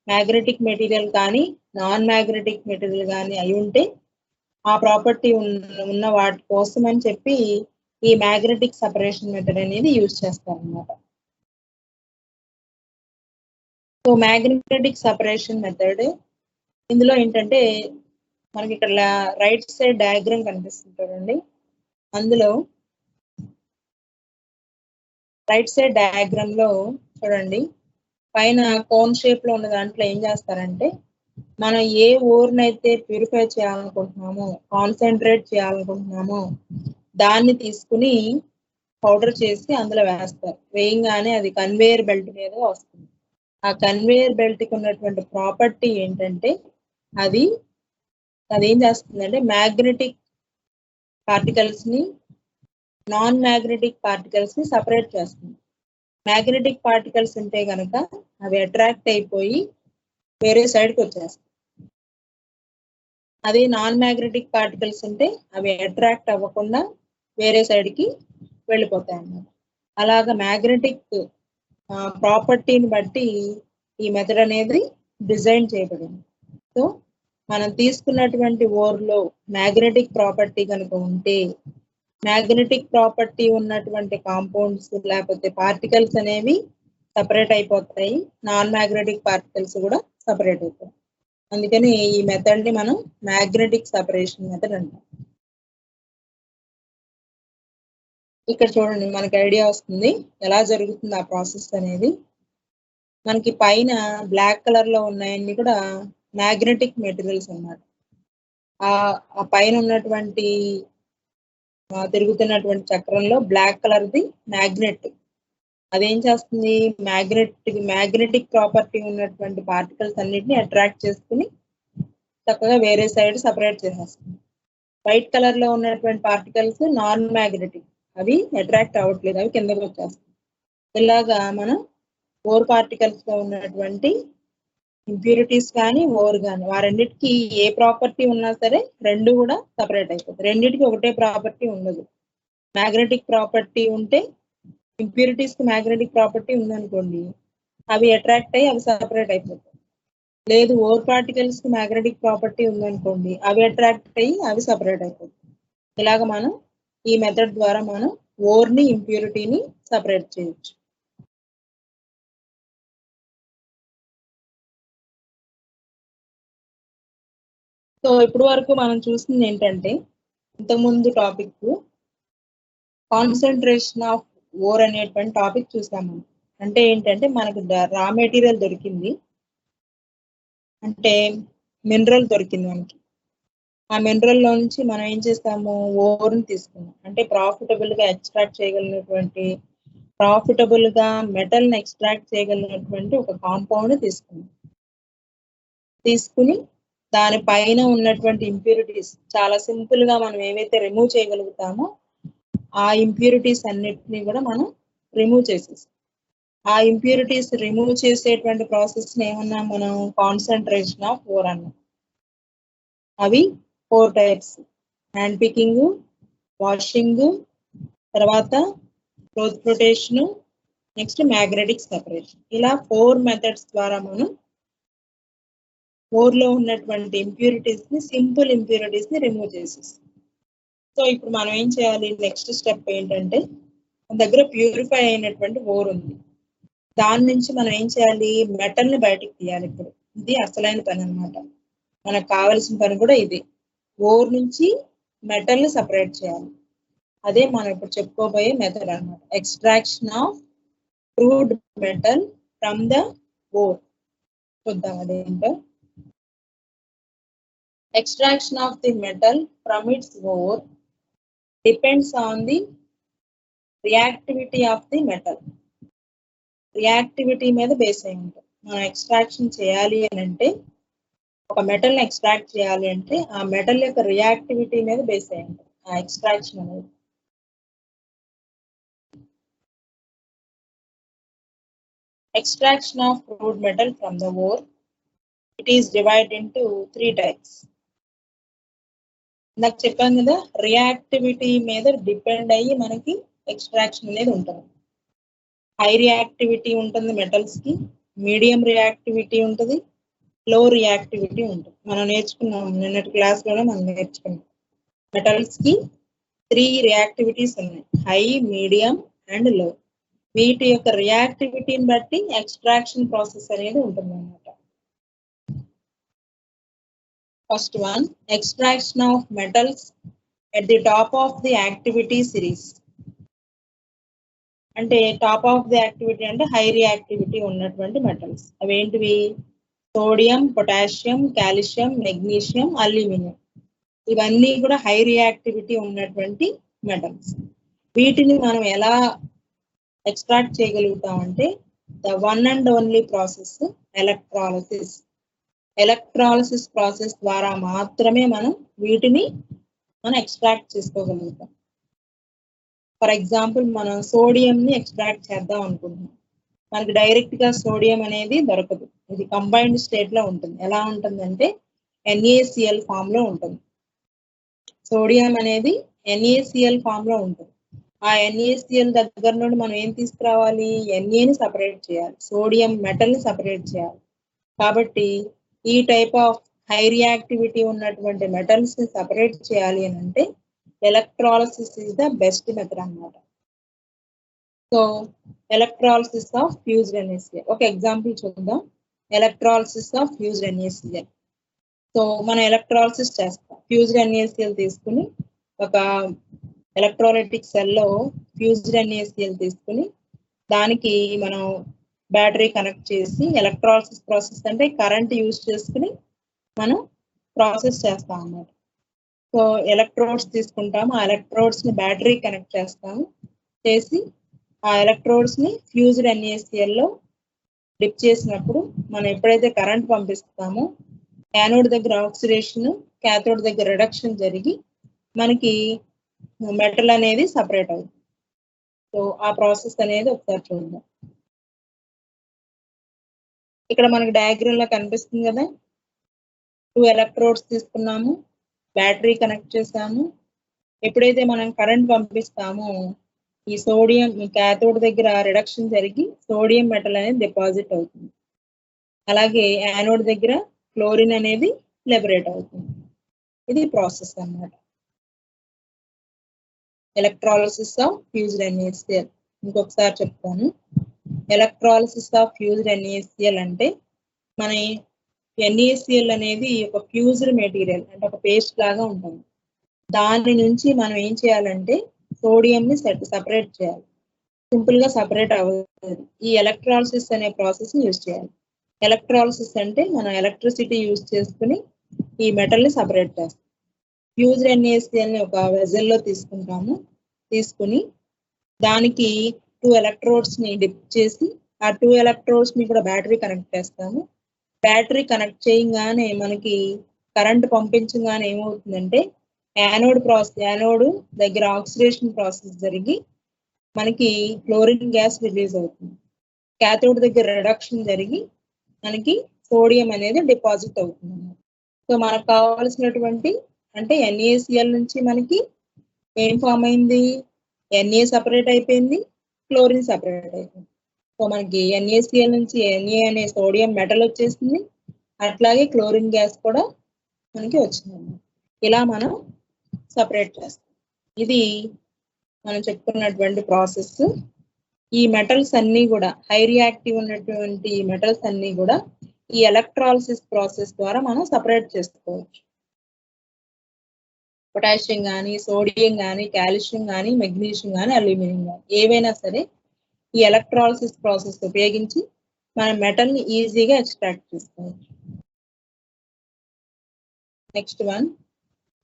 Speaker 1: మ్యాగ్నెటిక్ మెటీరియల్ కానీ నాన్ మ్యాగ్నెటిక్ మెటీరియల్ కానీ అయి ఉంటే ఆ ప్రాపర్టీ ఉన్న వాటి కోసం అని చెప్పి ఈ మ్యాగ్నెటిక్ సెపరేషన్ మెథడ్ అనేది యూజ్ చేస్తారు అన్నమాట. సో మ్యాగ్నెటిక్ సెపరేషన్ మెథడ్ ఇందులో ఏంటంటే మనకి ఇక్కడ రైట్ సైడ్ డయాగ్రామ్ కనిపిస్తుంది చూడండి. అందులో రైట్ సైడ్ డయాగ్రామ్ లో చూడండి, పైన కోన్ షేప్ లో ఉన్న దాంట్లో ఏం చేస్తారంటే, మనం ఏ ఓర్ని అయితే ప్యూరిఫై చేయాలనుకుంటున్నామో, కాన్సన్ట్రేట్ చేయాలనుకుంటున్నామో దాన్ని తీసుకుని పౌడర్ చేసి అందులో వేస్తారు. వేయంగానే అది కన్వేయర్ బెల్ట్ మీద వస్తుంది. ఆ కన్వేయర్ బెల్ట్ కి ఉన్నటువంటి ప్రాపర్టీ ఏంటంటే, అదేం చేస్తుందంటే మ్యాగ్నెటిక్ పార్టికల్స్ ని నాన్ మ్యాగ్నెటిక్ పార్టికల్స్ ని సపరేట్ చేస్తుంది. మ్యాగ్నెటిక్ పార్టికల్స్ ఉంటే కనుక అవి అట్రాక్ట్ అయిపోయి వేరే సైడ్కి వచ్చేస్తాయి. అదే నాన్ మ్యాగ్నెటిక్ పార్టికల్స్ ఉంటే అవి అట్రాక్ట్ అవ్వకుండా వేరే సైడ్కి వెళ్ళిపోతాయి అన్నమాట. అలాగా మ్యాగ్నెటిక్ ప్రాపర్టీని బట్టి ఈ మెథడ్ అనేది డిజైన్ చేయబడింది. సో మనం తీసుకున్నటువంటి ఓర్లో మ్యాగ్నెటిక్ ప్రాపర్టీ కనుక ఉంటే మ్యాగ్నెటిక్ ప్రాపర్టీ ఉన్నటువంటి కాంపౌండ్స్ లేకపోతే పార్టికల్స్ అనేవి సపరేట్ అయిపోతాయి, నాన్ మ్యాగ్నెటిక్ పార్టికల్స్ కూడా సపరేట్ అవుతాయి. అందుకని ఈ మెథడ్ ని మనం మ్యాగ్నెటిక్ సెపరేషన్ మెథడ్ అంటాం. ఇక్కడ చూడండి, మనకి ఐడియా వస్తుంది ఎలా జరుగుతుంది ఆ ప్రాసెస్ అనేది. మనకి పైన బ్లాక్ కలర్ లో ఉన్నాయన్నీ కూడా మ్యాగ్నెటిక్ మెటీరియల్స్ అన్నమాట. ఆ పైన ఉన్నటువంటి తిరుగుతున్నటువంటి చక్రంలో బ్లాక్ కలర్ ది మ్యాగ్నెట్. అదేం చేస్తుంది, మ్యాగ్నెటిక్ ప్రాపర్టీ ఉన్నటువంటి పార్టికల్స్ అన్నిటిని అట్రాక్ట్ చేసుకుని చక్కగా వేరే సైడ్ సపరేట్ చేసేస్తుంది. వైట్ కలర్ లో ఉన్నటువంటి పార్టికల్స్ నాన్ మ్యాగ్నెటిక్, అవి అట్రాక్ట్ అవ్వట్లేదు, అవి కిందకి వచ్చేస్తాయి. ఇలాగా మనం ఓర్ పార్టికల్స్ లో ఉన్నటువంటి ఇంప్యూరిటీస్ కానీ ఓర్ కానీ వారెన్నిటికీ ఏ ప్రాపర్టీ ఉన్నా సరే రెండు కూడా సపరేట్ అయిపోతాయి. రెండింటికి ఒకటే ప్రాపర్టీ ఉండదు. మ్యాగ్నెటిక్ ప్రాపర్టీ ఉంటే ఇంప్యూరిటీస్ కి మ్యాగ్నెటిక్ ప్రాపర్టీ ఉందనుకోండి, అవి అట్రాక్ట్ అయ్యి అవి సపరేట్ అయిపోతాయి. లేదు ఓర్ పార్టికల్స్ కి మ్యాగ్నెటిక్ ప్రాపర్టీ ఉందనుకోండి, అవి అట్రాక్ట్ అయ్యి అవి సపరేట్ అయిపోతాయి. ఇలాగ మనం ఈ మెథడ్ ద్వారా మనం ఓర్ ని ఇంప్యూరిటీని సపరేట్ చేయొచ్చు. సో ఇప్పటి వరకు మనం చూసింది ఏంటంటే, ఇంతకుముందు టాపిక్ కాన్సన్ట్రేషన్ ఆఫ్ ఓర్ అనేటువంటి టాపిక్ చూసాము. అంటే ఏంటంటే మనకు రా మెటీరియల్ దొరికింది, అంటే మినరల్ దొరికింది మనకి. ఆ మినరల్ లో నుంచి మనం ఏం చేస్తాము, ఓర్ని తీసుకున్నాం. అంటే ప్రాఫిటబుల్ గా ఎక్స్ట్రాక్ట్ చేయగలిగినటువంటి, ప్రాఫిటబుల్ గా మెటల్ ని ఎక్స్ట్రాక్ట్ చేయగలిగినటువంటి ఒక కాంపౌండ్ తీసుకుని దానిపైన ఉన్నటువంటి ఇంప్యూరిటీస్ చాలా సింపుల్ గా మనం ఏవైతే రిమూవ్ చేయగలుగుతామో ఆ ఇంప్యూరిటీస్ అన్నిటిని కూడా మనం రిమూవ్ చేసేస్తాం. ఆ ఇంప్యూరిటీస్ రిమూవ్ చేసేటువంటి ప్రాసెస్ ఏమన్నా మనం కాన్సన్ట్రేషన్ ఆఫ్ ఓర్ అన్నాం. అవి 4 టైప్స్: హ్యాండ్ పికింగ్, వాషింగ్, తర్వాత cloth rotation, next magnetic separation. ఇలా 4 మెథడ్స్ ద్వారా మనం ఓర్లో ఉన్నటువంటి ఇంప్యూరిటీస్ ని, సింపుల్ ఇంప్యూరిటీస్ ని రిమూవ్ చేసేస్తుంది. సో ఇప్పుడు మనం ఏం చేయాలి, నెక్స్ట్ స్టెప్ ఏంటంటే మన దగ్గర ప్యూరిఫై అయినటువంటి ఓర్ ఉంది, దాని నుంచి మనం ఏం చేయాలి, మెటల్ ని బయటకు తీయాలి. ఇప్పుడు ఇది అసలైన పని అన్నమాట. మనకు కావాల్సిన పని కూడా ఇది, ఓర్ నుంచి మెటల్ ని సపరేట్ చేయాలి. అదే మనం ఇప్పుడు చెప్పుకోబోయే మెథడ్ అన్నమాట, extraction of crude metal from the ore. చూద్దాం అదేంటో. Extraction of the metal from its ore depends on the reactivity of the metal. Reactivity మీద బేస్ అయి ఉంటుంది. మనం ఎక్స్ట్రాక్షన్ చేయాలి అని అంటే, ఒక మెటల్ ని ఎక్స్ట్రాక్ట్ చేయాలి అంటే ఆ మెటల్ యొక్క రియాక్టివిటీ మీద బేస్ అయి ఉంటుంది ఆ ఎక్స్ట్రాక్షన్ అనేది. Extraction of crude metal from the ore, it is divided into 3 types. నాకు చెప్పాను కదా, రియాక్టివిటీ మీద డిపెండ్ అయ్యి మనకి ఎక్స్ట్రాక్షన్ అనేది ఉంటుంది. హై రియాక్టివిటీ ఉంటుంది మెటల్స్ కి, మీడియం రియాక్టివిటీ ఉంటుంది, లో రియాక్టివిటీ ఉంటుంది. మనం నేర్చుకున్నాం నిన్నటి క్లాస్ లోనే మనం నేర్చుకున్నాం. మెటల్స్ కి 3 రియాక్టివిటీస్ ఉన్నాయి, హై, మీడియం అండ్ లో. వీటి యొక్క రియాక్టివిటీని బట్టి ఎక్స్ట్రాక్షన్ ప్రాసెస్ అనేది ఉంటుంది అన్నమాట. First one, extraction of metals at the top of the activity series. అంటే టాప్ ఆఫ్ ది యాక్టివిటీ అంటే హై రియాక్టివిటీ ఉన్నటువంటి మెటల్స్. అవేంటివి, sodium, potassium, calcium, magnesium, aluminium. ఇవన్నీ కూడా హై రియాక్టివిటీ ఉన్నటువంటి మెటల్స్. వీటిని మనం ఎలా ఎక్స్ట్రాక్ట్ చేయగలుగుతామంటే the one and only process electrolysis. Electrolysis process ద్వారా మాత్రమే మనం వీటిని ఎక్స్ట్రాక్ట్ చేసుకోగలుగుతాం. ఫర్ ఎగ్జాంపుల్, మనం సోడియంని ఎక్స్ట్రాక్ట్ చేద్దాం అనుకుంటున్నాం, మనకి డైరెక్ట్ గా సోడియం అనేది దొరకదు. ఇది కంబైన్డ్ స్టేట్ లో ఉంటుంది. ఎలా ఉంటుందంటే NaCl ఫామ్ లో ఉంటుంది. సోడియం అనేది NaCl ఫామ్ లో ఉంటుంది. ఆ NaCl దగ్గర నుండి మనం ఏం తీసుకురావాలి, Na ని సపరేట్ చేయాలి, సోడియం మెటల్ ని సపరేట్ చేయాలి. కాబట్టి ఈ టైప్ ఆఫ్ హై రియాక్టివిటీ ఉన్నటువంటి మెటల్స్ ని సపరేట్ చేయాలి అని అంటే electrolysis is the best method అన్నమాట. So electrolysis of fused NaCl ఒక ఎగ్జాంపుల్ చూద్దాం. Electrolysis of fused NaCl. So మనం ఎలక్ట్రాలసిస్ చేస్తాం. ఫ్యూజ్డ్ NaCl తీసుకుని ఒక ఎలక్ట్రోలైటిక్ సెల్లో ఫ్యూజ్డ్ NaCl తీసుకుని దానికి మనం బ్యాటరీ కనెక్ట్ చేసి, ఎలక్ట్రాలసిస్ ప్రాసెస్ అంటే కరెంట్ యూజ్ చేసుకుని మనం ప్రాసెస్ చేస్తాం అన్నమాట. సో ఎలక్ట్రోడ్స్ తీసుకుంటాము, ఆ ఎలక్ట్రోడ్స్ ని బ్యాటరీ కనెక్ట్ చేస్తాము, చేసి ఆ ఎలక్ట్రోడ్స్ ని ఫ్యూజ్డ్ NaCl లో డిప్ చేసినప్పుడు మనం ఎప్పుడైతే కరెంట్ పంపిస్తామో యానోడ్ దగ్గర ఆక్సిడేషన్, క్యాథోడ్ దగ్గర రిడక్షన్ జరిగి మనకి మెటల్ అనేది సపరేట్ అవుతుంది. సో ఆ ప్రాసెస్ అనేది ఒకసారి చూద్దాం. ఇక్కడ మనకి డయాగ్రామ్ లో కనిపిస్తుంది కదా, 2 ఎలక్ట్రోడ్స్ తీసుకున్నాము, బ్యాటరీ కనెక్ట్ చేసాము. ఎప్పుడైతే మనం కరెంట్ పంపిస్తామో ఈ సోడియం క్యాథోడ్ దగ్గర రిడక్షన్ జరిగి సోడియం మెటల్ అనేది డిపాజిట్ అవుతుంది. అలాగే యానోడ్ దగ్గర క్లోరిన్ అనేది లిబరేట్ అవుతుంది. ఇది ప్రాసెస్ అన్నమాట, ఎలక్ట్రాలసిస్ ఆఫ్ ఫ్యూజ్డ్ NaCl. ఇంకొకసారి చెప్తాను. ఎలక్ట్రాలసిస్ ఆఫ్ ఫ్యూజ్డ్ NaCl అంటే మన NaCl అనేది ఒక ఫ్యూజ్డ్ మెటీరియల్, అంటే ఒక పేస్ట్ లాగా ఉంటుంది. దాని నుంచి మనం ఏం చేయాలంటే సోడియం ని సపరేట్ చేయాలి. సింపుల్ గా సపరేట్ అవ్వదు. ఈ ఎలక్ట్రాలసిస్ అనే ప్రాసెస్ యూజ్ చేయాలి. ఎలక్ట్రాలసిస్ అంటే మనం ఎలక్ట్రిసిటీ యూజ్ చేసుకుని ఈ మెటల్ ని సపరేట్ చేస్తాం. ఫ్యూజ్డ్ NaCl ని ఒక వెజల్ లో తీసుకుంటాము, తీసుకుని దానికి 2 ఎలక్ట్రోడ్స్ ని డిప్ చేసి ఆ 2 ఎలక్ట్రోడ్స్ ని కూడా బ్యాటరీ కనెక్ట్ చేస్తాము. బ్యాటరీ కనెక్ట్ చేయగానే మనకి కరెంట్ పంపించగానే ఏమవుతుందంటే యానోడ్ దగ్గర ఆక్సిడేషన్ ప్రాసెస్ జరిగి మనకి క్లోరిన్ గ్యాస్ రిలీజ్ అవుతుంది. క్యాథోడ్ దగ్గర రిడక్షన్ జరిగి మనకి సోడియం అనేది డిపాజిట్ అవుతుంది. సో మనకు కావాల్సినటువంటి అంటే NaCl నుంచి మనకి ఏం ఫామ్ అయింది, Na సపరేట్ అయిపోయింది, క్లోరిన్ సపరేట్ అయిపోయింది. సో మనకి NaCl నుంచి Na అనే సోడియం మెటల్ వచ్చేసింది, అట్లాగే క్లోరిన్ గ్యాస్ కూడా మనకి వచ్చింది. ఇలా మనం సపరేట్ చేస్తాం. ఇది మనం చెప్పుకున్నటువంటి ప్రాసెస్. ఈ మెటల్స్ అన్నీ కూడా హై రియాక్టివ్ ఉన్నటువంటి మెటల్స్ అన్నీ కూడా ఈ ఎలక్ట్రాలిసిస్ ప్రాసెస్ ద్వారా మనం సపరేట్ చేసుకోవచ్చు. పొటాషియం కానీ, సోడియం కానీ, కాల్షియం కానీ, మెగ్నీషియం కానీ, అల్యూమినియం కానీ ఏవైనా సరే ఈ ఎలక్ట్రాలిసిస్ ప్రాసెస్ ఉపయోగించి మనం మెటల్ ని ఈజీగా ఎక్స్ట్రాక్ట్ చేసుకోవచ్చు. Next one,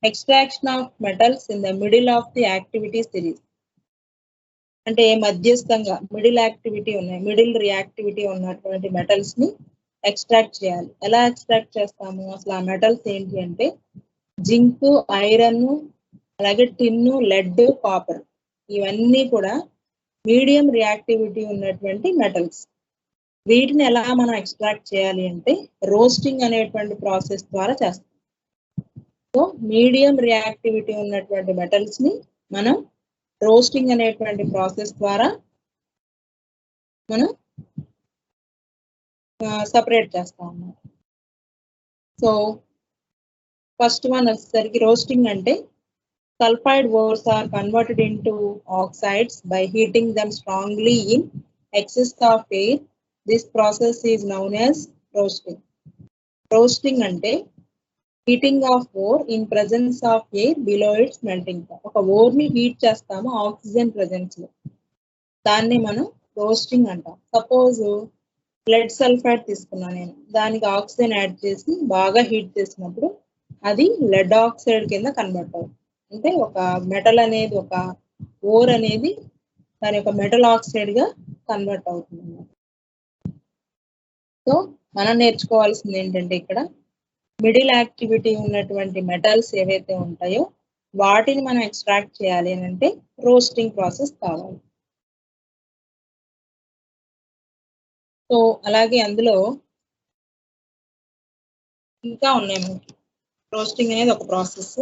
Speaker 1: extraction of metals in the middle of the activity series. అంటే మధ్యస్థంగా మిడిల్ యాక్టివిటీ ఉన్నాయి, మిడిల్ రియాక్టివిటీ ఉన్నటువంటి మెటల్స్ ని ఎక్స్ట్రాక్ట్ చేయాలి. ఎలా ఎక్స్ట్రాక్ట్ చేస్తాము? అసలు ఆ మెటల్స్ ఏంటి అంటే జింక్, ఐరన్, అలాగే టిన్ను, లెడ్, కాపర్, ఇవన్నీ కూడా మీడియం రియాక్టివిటీ ఉన్నటువంటి మెటల్స్. వీటిని ఎలా మనం ఎక్స్ట్రాక్ట్ చేయాలి అంటే రోస్టింగ్ అనేటువంటి ప్రాసెస్ ద్వారా చేస్తాం. సో మీడియం రియాక్టివిటీ ఉన్నటువంటి మెటల్స్ ని మనం రోస్టింగ్ అనేటువంటి ప్రాసెస్ ద్వారా మనం సపరేట్ చేస్తాం అన్నమాట. సో ఫస్ట్ వన్ వచ్చేసరికి రోస్టింగ్ అంటే sulfide ores are converted into oxides by heating them strongly in excess of air. This process is known as roasting. Roasting అంటే heating of ore in presence of air below its melting point. ఒక ore ని heat చేస్తాము oxygen presence లో, దాన్ని మనం roasting అంటాం. Suppose lead sulphide తీసుకున్నా నేను, దానికి ఆక్సిజన్ యాడ్ చేసి బాగా హీట్ చేసినప్పుడు అది లెడ్ ఆక్సైడ్ కింద కన్వర్ట్ అవుతుంది. అంటే ఒక మెటల్ అనేది, ఒక ఓర్ అనేది దాని యొక్క మెటల్ ఆక్సైడ్ గా కన్వర్ట్ అవుతుంది. సో మనం నేర్చుకోవాల్సింది ఏంటంటే ఇక్కడ మిడిల్ యాక్టివిటీ ఉన్నటువంటి మెటల్స్ ఏవైతే ఉంటాయో వాటిని మనం ఎక్స్ట్రాక్ట్ చేయాలి అని అంటే రోస్టింగ్ ప్రాసెస్ కావాలి. సో అలాగే అందులో ఇంకా ఉన్నాయి మనకి. రోస్టింగ్ అనేది ఒక ప్రాసెస్.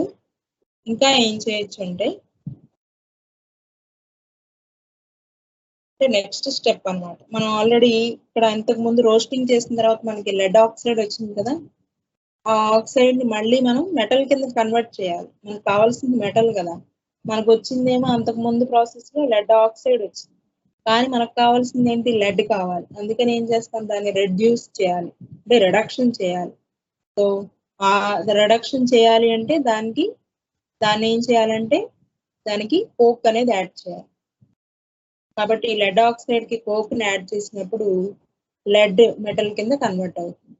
Speaker 1: ఇంకా ఏం చేయొచ్చు అంటే నెక్స్ట్ స్టెప్ అన్నమాట. మనం ఆల్రెడీ ఇక్కడ ఇంతకు ముందు రోస్టింగ్ చేసిన తర్వాత మనకి లెడ్ ఆక్సైడ్ వచ్చింది కదా, ఆ ఆక్సైడ్ ని మళ్ళీ మనం మెటల్ కింద కన్వర్ట్ చేయాలి. మనకు కావాల్సింది మెటల్ కదా, మనకు వచ్చిందేమో అంతకు ముందు ప్రాసెస్ లో లెడ్ ఆక్సైడ్ వచ్చింది, కానీ మనకు కావాల్సింది ఏంటి? లెడ్ కావాలి. అందుకని ఏం చేస్తాం? దాన్ని రెడ్యూస్ చేయాలి, అంటే రిడక్షన్ చేయాలి. సో ఆ రిడక్షన్ చేయాలి అంటే దాన్ని ఏం చేయాలంటే దానికి కోక్ అనేది యాడ్ చేయాలి. కాబట్టి లెడ్ ఆక్సైడ్ కి కోక్ ని యాడ్ చేసినప్పుడు లెడ్ మెటల్ కింద కన్వర్ట్ అవుతుంది.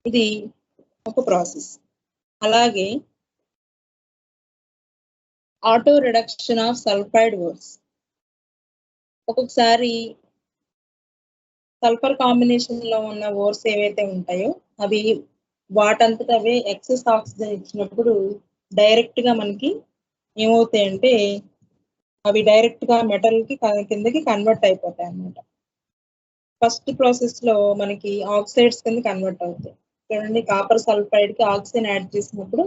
Speaker 1: ఇది ఒక ప్రాసెస్. అలాగే ఆటో రిడక్షన్ ఆఫ్ సల్ఫైడ్ ఓర్స్. ఒక్కొక్కసారి సల్ఫర్ కాంబినేషన్ లో ఉన్న ఓర్స్ ఏవైతే ఉంటాయో అవి వాటంతట అవే ఎక్సెస్ ఆక్సిజన్ ఇచ్చినప్పుడు డైరెక్ట్ గా మనకి ఏమవుతాయంటే అవి డైరెక్ట్ గా మెటల్ కి కిందకి కన్వర్ట్ అయిపోతాయి అన్నమాట. ఫస్ట్ ప్రాసెస్ లో మనకి ఆక్సైడ్స్ కింద కన్వర్ట్ అవుతాయి. చూడండి, కాపర్ సల్ఫైడ్ కి ఆక్సిజన్ యాడ్ చేసినప్పుడు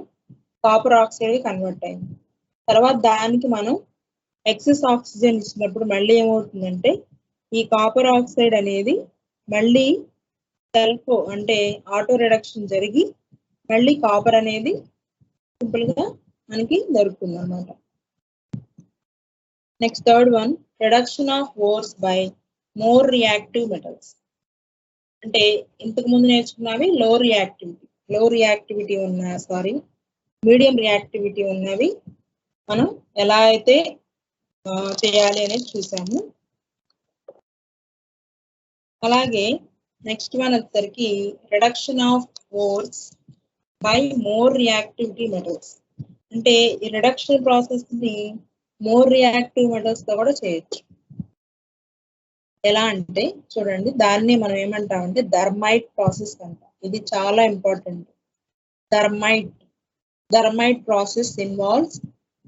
Speaker 1: కాపర్ ఆక్సైడ్ కన్వర్ట్ అయింది. తర్వాత దానికి మనం ఎక్సెస్ ఆక్సిజన్ ఇచ్చినప్పుడు మళ్ళీ ఏమవుతుందంటే ఈ కాపర్ ఆక్సైడ్ అనేది మళ్ళీ సెల్ఫ్ అంటే ఆటో రిడక్షన్ జరిగి మళ్ళీ కాపర్ అనేది సింపుల్ గా మనకి దొరుకుతుంది అన్నమాట. Next third one, reduction of ఓర్స్ by more reactive metals. అంటే ఇంతకు ముందు నేర్చుకున్నవి మీడియం రియాక్టివిటీ ఉన్నవి మనం ఎలా అయితే చేయాలి అనేది చూసాము. అలాగే నెక్స్ట్ వన్ వచ్చేసరికి reduction of ఓర్స్ by more reactivity metals. అంటే ఈ రిడక్షన్ ప్రాసెస్ ని మోర్ రియాక్టివ్ మెటల్స్ తో కూడా చేయొచ్చు. ఎలా అంటే చూడండి, దాన్ని మనం ఏమంటామంటే థర్మైట్ ప్రాసెస్ అంటాం. ఇది చాలా important. Thermite process involves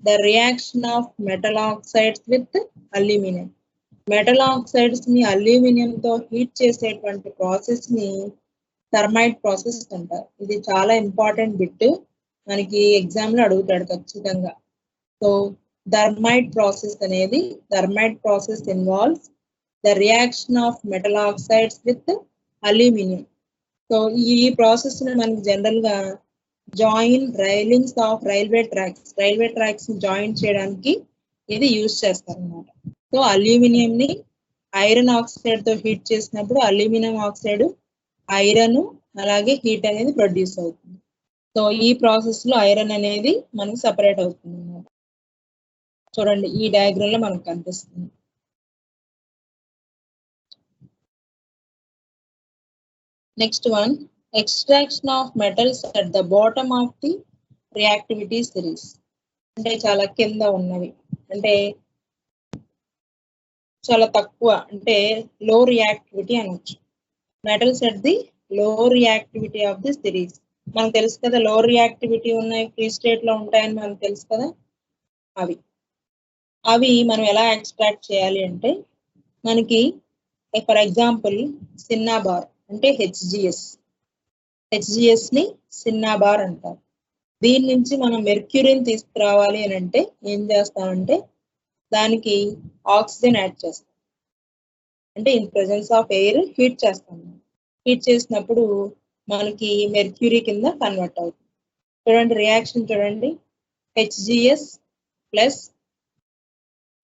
Speaker 1: the reaction of metal oxides with aluminium. Metal oxides ని అల్యూమినియం తో హీట్ చేసేటువంటి ప్రాసెస్ ని థర్మైట్ ప్రాసెస్ అంటారు. ఇది చాలా ఇంపార్టెంట్ బిట్, మనకి ఎగ్జామ్ లో అడుగుతాడు ఖచ్చితంగా. So thermite process involves the reaction of metal oxides with aluminum. So ఈ ప్రాసెస్ ని మనకి జనరల్ గా join railings of railway tracks join చేయడానికి ఇది యూజ్ చేస్తారు అన్నమాట. సో అల్యూమినియం ని ఐరన్ ఆక్సైడ్ తో హీట్ చేసినప్పుడు అల్యూమినియం ఆక్సైడ్ ఐరన్ అలాగే హీట్ అనేది ప్రొడ్యూస్ అవుతుంది. సో ఈ ప్రాసెస్ లో ఐరన్ అనేది మనకి సపరేట్ అవుతుంది అన్నమాట. చూడండి ఈ డయాగ్రామ్ లో మనకు కనిపిస్తుంది. Next one, extraction of metals at the bottom of the reactivity series. అంటే చాలా కింద ఉన్నవి, అంటే చాలా తక్కువ, అంటే లో రియాక్టివిటీ అనొచ్చు. మెటల్స్ అట్ ది లో రియాక్టివిటీ ఆఫ్ ది సిరీస్. మనకు తెలుసు కదా, లో రియాక్టివిటీ ఉన్నాయి ఫ్రీ స్టేట్ లో ఉంటాయని మనకు తెలుసు కదా. అవి మనం ఎలా ఎక్స్ట్రాక్ట్ చేయాలి అంటే, మనకి ఫర్ ఎగ్జాంపుల్ సిన్నాబార్ అంటే హెచ్జిఎస్ ని సిన్నాబార్ అంటారు. దీని నుంచి మనం మెర్క్యూరీని తీసుకురావాలి అని అంటే ఏం చేస్తామంటే దానికి ఆక్సిజన్ యాడ్ చేస్తాం. అంటే in presence of air heat చేస్తాం. హీట్ చేసినప్పుడు మనకి మెర్క్యూరీ కింద కన్వర్ట్ అవుతుంది. చూడండి రియాక్షన్ చూడండి, HGS plus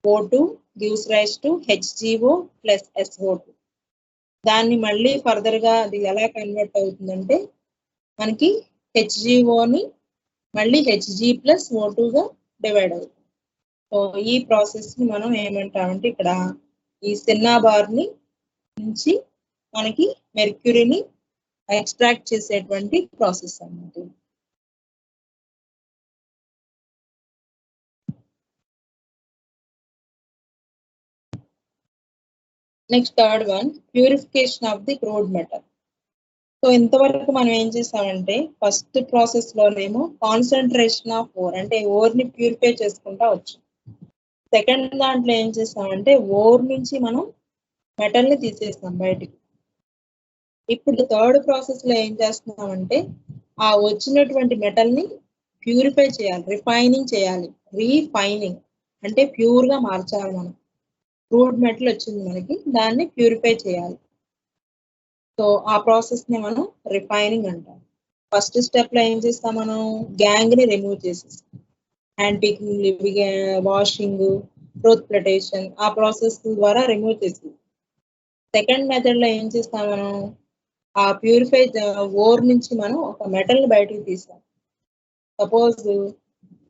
Speaker 1: O2 gives rise to HGO plus SO2. దాన్ని మళ్ళీ ఫర్దర్ గా అది ఎలా కన్వర్ట్ అవుతుందంటే మనకి హెచ్జిఓని మళ్ళీ హెచ్జి ప్లస్ O2 గా డివైడ్ అవుతుంది. సో ఈ ప్రాసెస్ ని మనం ఏమంటామంటే ఇక్కడ ఈ సిన్నాబార్ ని నుంచి మనకి మెర్క్యూరీని ఎక్స్ట్రాక్ట్ చేసేటువంటి ప్రాసెస్ అన్నమాట. Next third one, purification of the crude metal. So ఇంతవరకు మనం ఏం చేసామంటే ఫస్ట్ ప్రాసెస్ లోనేమో కాన్సన్ట్రేషన్ ఆఫ్ ఓర్, అంటే ఓర్ ని ప్యూరిఫై చేసుకుంటా వచ్చాం. సెకండ్ దాంట్లో ఏం చేసామంటే ఓర్ నుంచి మనం మెటల్ ని తీసేస్తాం బయటికి. ఇప్పుడు థర్డ్ ప్రాసెస్ లో ఏం చేస్తున్నామంటే ఆ వచ్చినటువంటి మెటల్ ని ప్యూరిఫై చేయాలి, రిఫైనింగ్ చేయాలి. రీఫైనింగ్ అంటే ప్యూర్ గా మార్చాలి. మనం క్రూడ్ మెటల్ వచ్చింది మనకి, దాన్ని ప్యూరిఫై చేయాలి. సో ఆ ప్రాసెస్ ని మనం రిఫైనింగ్ అంటాం. ఫస్ట్ స్టెప్ లో ఏం చేస్తాం, మనం గ్యాంగ్ ని రిమూవ్ చేసేస్తాం. హ్యాండ్ పీకింగ్, వాషింగ్, ట్రూత్ ప్లటేషన్ ఆ ప్రాసెస్ ద్వారా రిమూవ్ చేసేస్తాం. సెకండ్ మెథడ్ లో ఏం చేస్తాం, మనం ఆ ప్యూరిఫై ఓర్ నుంచి మనం ఒక మెటల్ ని బయటకు తీస్తాం. సపోజ్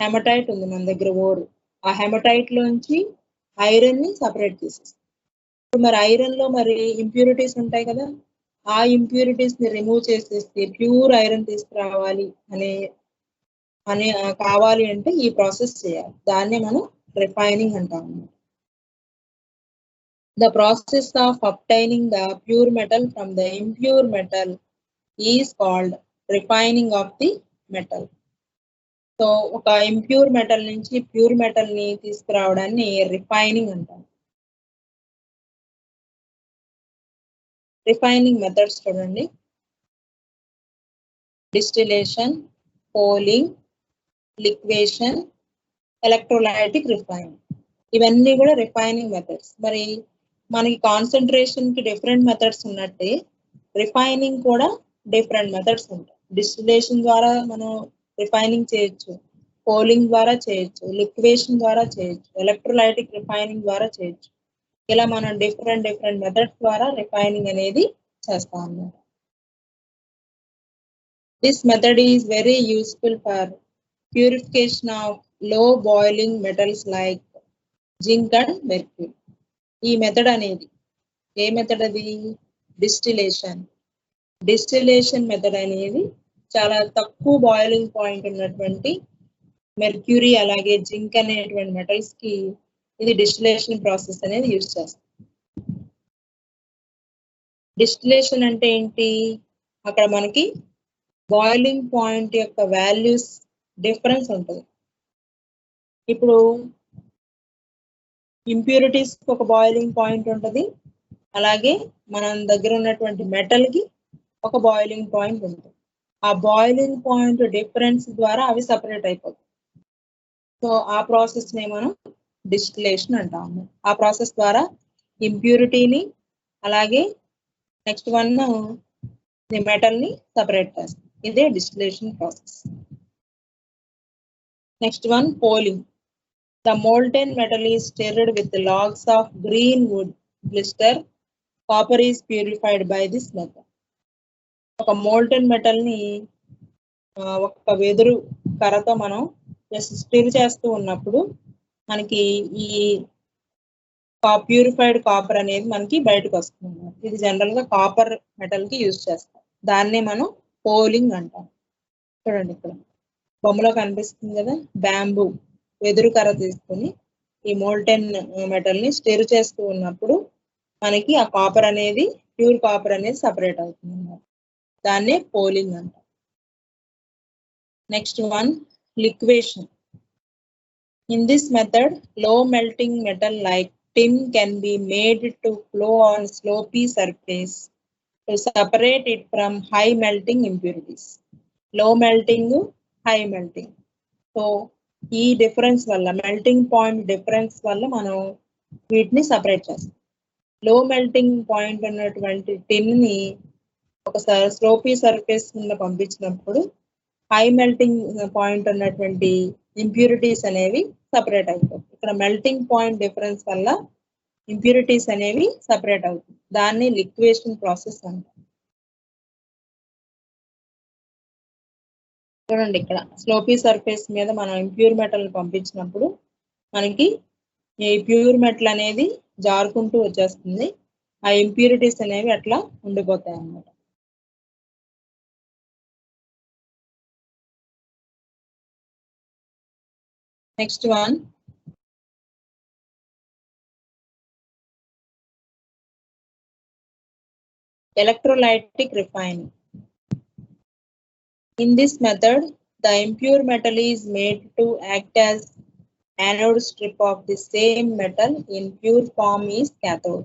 Speaker 1: హెమటైట్ ఉంది మన దగ్గర ఓర్, ఆ హెమటైట్ లోంచి ఐరన్ ని సపరేట్ చేసేస్తాం. ఇప్పుడు మరి ఐరన్ లో మరి ఇంప్యూరిటీస్ ఉంటాయి కదా, ఆ ఇంప్యూరిటీస్ ని రిమూవ్ చేసేస్తే ప్యూర్ ఐరన్ తీసుకురావాలి అనే కావాలి అంటే ఈ ప్రాసెస్ చేయాలి. దాన్నే మనం రిఫైనింగ్ అంటాము. The process of obtaining the pure metal from the impure metal is called refining of the metal. So ఒక ఇంప్యూర్ మెటల్ నుంచి ప్యూర్ మెటల్ ని తీసుకురావడాన్ని రిఫైనింగ్ అంటాం. రిఫైనింగ్ మెథడ్స్ చూడండి, డిస్టిలేషన్, పోలింగ్, లిక్వేషన్, ఎలక్ట్రోలైటిక్ రిఫైనింగ్, ఇవన్నీ కూడా రిఫైనింగ్ మెథడ్స్. మరి మనకి concentration కి డిఫరెంట్ మెథడ్స్ ఉన్నట్టే రిఫైనింగ్ కూడా డిఫరెంట్ మెథడ్స్ ఉంటాయి. డిస్టిలేషన్ ద్వారా మనం రిఫైనింగ్ చేయొచ్చు, పోలింగ్ ద్వారా చేయొచ్చు, లిక్వేషన్ ద్వారా చేయొచ్చు, ఎలక్ట్రోలైటిక్ రిఫైనింగ్ ద్వారా చేయొచ్చు. ఇలా మనం డిఫరెంట్ మెథడ్స్ ద్వారా రిఫైనింగ్ అనేది చేస్తాం అన్నమాట. This method is very useful for purification of low boiling metals like zinc and mercury. ఈ మెథడ్ అనేది ఏ మెథడ్ అది, డిస్టిలేషన్ మెథడ్ అనేది చాలా తక్కువ బాయిలింగ్ పాయింట్ ఉన్నటువంటి మెర్క్యూరీ అలాగే జింక్ అనేటువంటి మెటల్స్ కి ఇది డిస్టిలేషన్ ప్రాసెస్ అనేది యూజ్ చేస్తాం. డిస్టిలేషన్ అంటే ఏంటి, అక్కడ మనకి బాయిలింగ్ పాయింట్ యొక్క వాల్యూస్ డిఫరెన్స్ ఉంటుంది. ఇప్పుడు ఇంప్యూరిటీస్ ఒక బాయిలింగ్ పాయింట్ ఉంటుంది, అలాగే మన దగ్గర ఉన్నటువంటి మెటల్ కి ఒక బాయిలింగ్ పాయింట్ ఉంటుంది. ఆ బాయిలింగ్ పాయింట్ డిఫరెన్స్ ద్వారా అవి సపరేట్ అయిపోతాయి. సో ఆ ప్రాసెస్ ని మనం డిస్టిలేషన్ అంటాము. ఆ ప్రాసెస్ ద్వారా ఇంప్యూరిటీని అలాగే నెక్స్ట్ వన్ ఈ మెటల్ ని సపరేట్ చేస్తాం. ఇదే distillation process. Next one polling. The molten metal is stirred with logs of green wood blister. Copper is purified by this method. ఒక మోల్టెన్ మెటల్ ని ఒక వెదురు కర్రతో మనం స్టిర్ చేస్తూ ఉన్నప్పుడు మనకి ఈ ప్యూరిఫైడ్ కాపర్ అనేది మనకి బయటకు వస్తుంది. ఇది జనరల్ గా కాపర్ మెటల్ కి యూజ్ చేస్తాం. దాన్నే మనం పోలింగ్ అంటాం. చూడండి ఇక్కడ బొమ్మలో కనిపిస్తుంది కదా, బ్యాంబూ వెదురు కర్ర తీసుకుని ఈ మోల్టెన్ మెటల్ ని స్టిర్ చేస్తూ ఉన్నప్పుడు మనకి ఆ కాపర్ అనేది, ప్యూర్ కాపర్ అనేది సపరేట్ అవుతుంది అన్నమాట. దాన్నే పోలింగ్ అంటాం. Next one liquation. In this method, low melting metal like tin can be made to flow on slopy surface to separate it from high melting impurities. Low melting, high melting. So ఈ difference వల్ల, melting point difference వల్ల మనం వీటిని separate చేస్తాం. లో melting point ఉన్నటువంటి టిన్ ని ఒకసారి స్లోపీ సర్ఫేస్ మీద పంపించినప్పుడు హై మెల్టింగ్ పాయింట్ ఉన్నటువంటి ఇంప్యూరిటీస్ అనేవి సపరేట్ అవుతాయి. ఇక్కడ మెల్టింగ్ పాయింట్ డిఫరెన్స్ వల్ల ఇంప్యూరిటీస్ అనేవి సపరేట్ అవుతాయి. దాన్ని లిక్వేషన్ ప్రాసెస్ అంటారు. చూడండి ఇక్కడ స్లోపీ సర్ఫేస్ మీద మనం ఇంప్యూర్ మెటల్ పంపించినప్పుడు మనకి ఈ ప్యూర్ మెటల్ అనేది జారుకుంటూ వచ్చేస్తుంది. ఆ ఇంప్యూరిటీస్ అనేవి అట్లా ఉండిపోతాయి అన్నమాట. Next one electrolytic refining. In this method, the impure metal is made to act as anode strip of the same metal in pure form is cathode.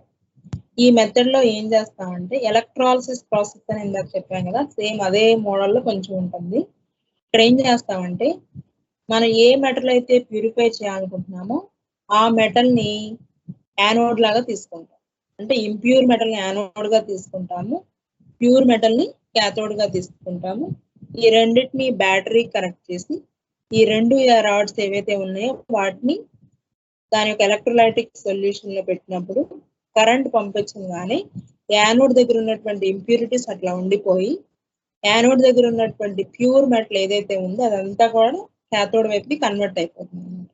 Speaker 1: ఈ మెథడ్ లో ఏం చేస్తామంటే ఎలక్ట్రాలిసిస్ ప్రాసెస్ అని ఇందాక చెప్పాం కదా, సేమ్ అదే మోడల్లో కొంచెం ఉంటుంది. ఇక్కడ ఏం చేస్తామంటే మనం ఏ మెటల్ అయితే ప్యూరిఫై చేయాలనుకుంటున్నామో ఆ మెటల్ ని యానోడ్ లాగా తీసుకుంటాం. అంటే ఇంప్యూర్ మెటల్ ని యానోడ్ గా తీసుకుంటాము, ప్యూర్ మెటల్ ని క్యాథోడ్ గా తీసుకుంటాము. ఈ రెండింటిని బ్యాటరీ కనెక్ట్ చేసి ఈ రెండు రాడ్స్ ఏవైతే ఉన్నాయో వాటిని దాని యొక్క ఎలక్ట్రోలైటిక్ సొల్యూషన్ లో పెట్టినప్పుడు కరెంట్ పంపించగానే యానోడ్ దగ్గర ఉన్నటువంటి ఇంప్యూరిటీస్ అట్లా ఉండిపోయి యానోడ్ దగ్గర ఉన్నటువంటి ప్యూర్ మెటల్ ఏదైతే ఉందో అదంతా కూడా క్యాథోడ్ వైపుకి కన్వర్ట్ అయిపోతుంది.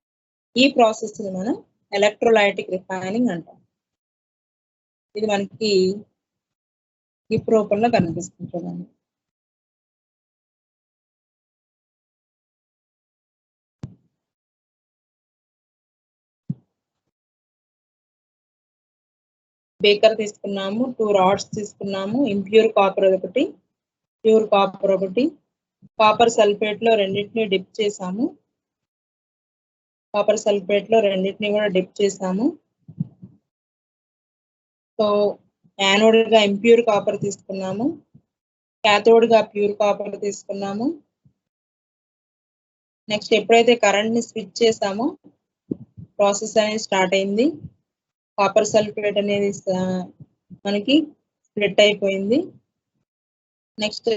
Speaker 1: ఈ ప్రాసెస్ ని మనం ఎలక్ట్రోలైటిక్ రిఫైనింగ్ అంటాం. ఇది మనకి గిఫ్ట్ రూపంలో కనిపిస్తుంది చూడండి. బేకర్ తీసుకున్నాము, 2 రాడ్స్ తీసుకున్నాము, ఇంప్యూర్ కాపర్ ఒకటి, ప్యూర్ కాపర్ ఒకటి, కాపర్ సల్ఫేట్ లో రెండింటిని డిప్ చేసాము. కాపర్ సల్ఫేట్ లో రెండింటిని కూడా డిప్ చేసాము. సో యానోడ్ గా ఇంప్యూర్ కాపర్ తీసుకున్నాము, క్యాథోడ్ గా ప్యూర్ కాపర్ తీసుకున్నాము. నెక్స్ట్ ఎప్పుడైతే కరెంట్ ని స్విచ్ చేసామో ప్రాసెస్ అనేది స్టార్ట్ అయింది. కాపర్ సల్ఫేట్ అనేది మనకి స్ప్లిట్ అయిపోయింది. నెక్స్ట్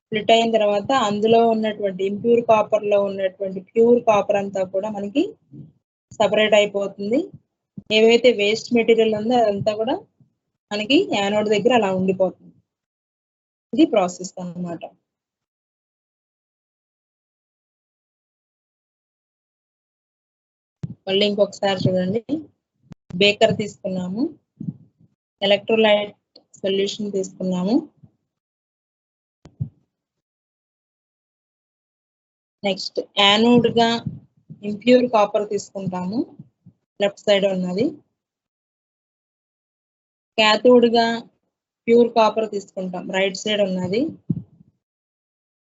Speaker 1: స్ప్లిట్ అయిన తర్వాత అందులో ఉన్నటువంటి ఇంప్యూర్ కాపర్ లో ఉన్నటువంటి ప్యూర్ కాపర్ అంతా కూడా మనకి సపరేట్ అయిపోతుంది. ఏవైతే వేస్ట్ మెటీరియల్ ఉందో అదంతా కూడా మనకి యానోడ్ దగ్గర అలా ఉండిపోతుంది. ఇది ప్రాసెస్ అన్నమాట. మళ్ళీ ఇంకొకసారి చూడండి. బేకర్ తీసుకున్నాము, ఎలక్ట్రోలైట్ సొల్యూషన్ తీసుకున్నాము, నెక్స్ట్ యానోడ్ గా ఇంప్యూర్ కాపర్ తీసుకుంటాము, లెఫ్ట్ సైడ్ ఉన్నది. క్యాథోడ్ గా ప్యూర్ కాపర్ తీసుకుంటాం, రైట్ సైడ్ ఉన్నది.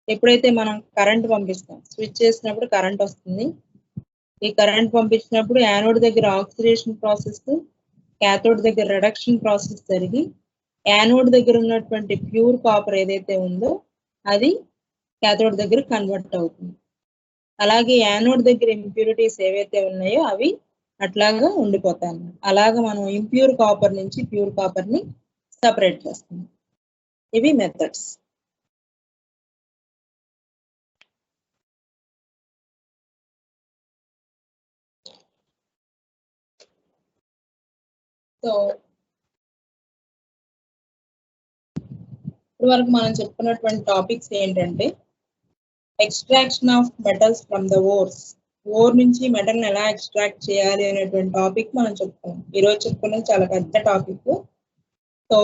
Speaker 1: ఎప్పుడైతే మనం కరెంట్ పంపిస్తాం, స్విచ్ చేసినప్పుడు కరెంట్ వస్తుంది. ఈ కరెంట్ పంపించినప్పుడు యానోడ్ దగ్గర ఆక్సిడేషన్ ప్రాసెస్, క్యాథోడ్ దగ్గర రిడక్షన్ ప్రాసెస్ జరిగి యానోడ్ దగ్గర ఉన్నటువంటి ప్యూర్ కాపర్ ఏదైతే ఉందో అది క్యాథోడ్ దగ్గర కన్వర్ట్ అవుతుంది. అలాగే యానోడ్ దగ్గర ఇంప్యూరిటీస్ ఏవైతే ఉన్నాయో అవి అట్లాగా ఉండిపోతాయి. అలాగా మనం ఇంప్యూర్ కాపర్ నుంచి ప్యూర్ కాపర్ ని సపరేట్ చేస్తాం. ఇవి మెథడ్స్. సో ఇప్పుడు వరకు మనం చెప్పుకున్నటువంటి టాపిక్స్ ఏంటంటే extraction of metals from the ores. Ore నుంచి మెటల్ని ఎలా ఎక్స్ట్రాక్ట్ చేయాలి అనేటువంటి టాపిక్ మనం చెప్పుకున్నాం. ఈరోజు చెప్పుకున్నది చాలా పెద్ద టాపిక్. సో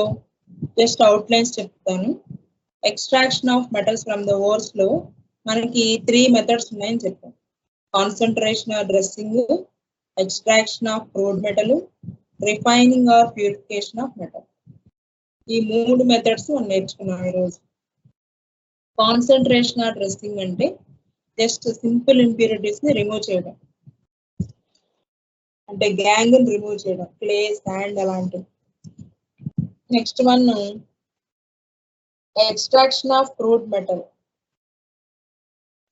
Speaker 1: జస్ట్ అవుట్లైన్స్ చెప్తాను. Extraction of metals from the ores లో మనకి 3 మెథడ్స్ ఉన్నాయని చెప్పాం. Concentration or dressing, extraction of crude metal, refining or purification of metal. ఈ 3 మెథడ్స్ మనం నేర్చుకున్నాం ఈరోజు. కాన్సన్ట్రేషన్ ఆర్ డ్రెస్సింగ్ అంటే జస్ట్ సింపుల్ ఇంప్యూరిటీస్ ని రిమూవ్ చేయడం, అంటే గ్యాంగ్ రిమూవ్ చేయడం, క్లే, శాండ్ అలాంటివి. Next one extraction of crude metal,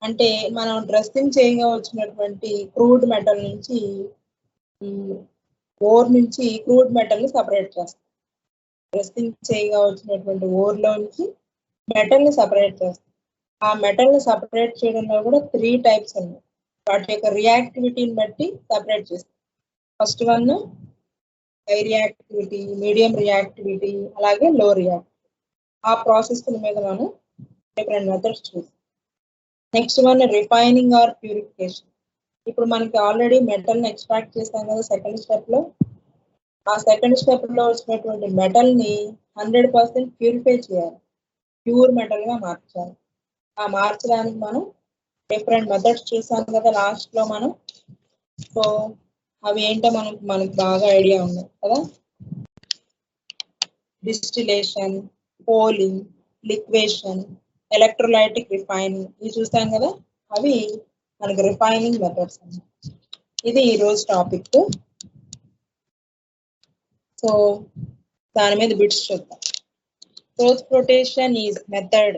Speaker 1: అంటే మనం డ్రెస్సింగ్ చేయగా వచ్చినటువంటి క్రూడ్ మెటల్ నుంచి ఓర్ నుంచి క్రూడ్ మెటల్ ని సపరేట్ చేస్తాం. డ్రెస్సింగ్ చేయగా వచ్చినటువంటి ఓర్ లోంచి మెటల్ ని సపరేట్ చేస్తాం. ఆ మెటల్ ని సపరేట్ చేయడంలో కూడా 3 టైప్స్ ఉన్నాయి. వాటి యొక్క రియాక్టివిటీని బట్టి సపరేట్ చేస్తాం. First one high reactivity, medium reactivity, అలాగే లో రియాక్టివిటీ. ఆ ప్రాసెస్ మీద మనం డిఫరెంట్ మెథడ్స్ చూస్తాం. నెక్స్ట్ వన్ రిఫైనింగ్ ఆర్ ప్యూరిఫికేషన్. ఇప్పుడు మనకి ఆల్రెడీ మెటల్ ని ఎక్స్ట్రాక్ట్ చేస్తాం కదా సెకండ్ స్టెప్ లో. ఆ సెకండ్ స్టెప్ లో వచ్చినటువంటి మెటల్ ని 100% ప్యూరిఫై చేయాలి, ప్యూర్ మెటల్ గా మార్చాలి. ఆ మార్చడానికి మనం డిఫరెంట్ మెథడ్స్ చూసాం కదా లాస్ట్ లో మనం. సో అవి ఏంటో మనకు బాగా ఐడియా ఉన్నాయి కదా. డిస్టిలేషన్, పోలింగ్, లిక్వేషన్, ఎలక్ట్రోలైటిక్ రిఫైనింగ్, ఇవి చూసాం కదా. అవి మనకి రిఫైనింగ్ మెథడ్స్. ఇది ఈరోజు టాపిక్. సో దాని మీద బిట్స్ చూద్దాం. Post flotation is method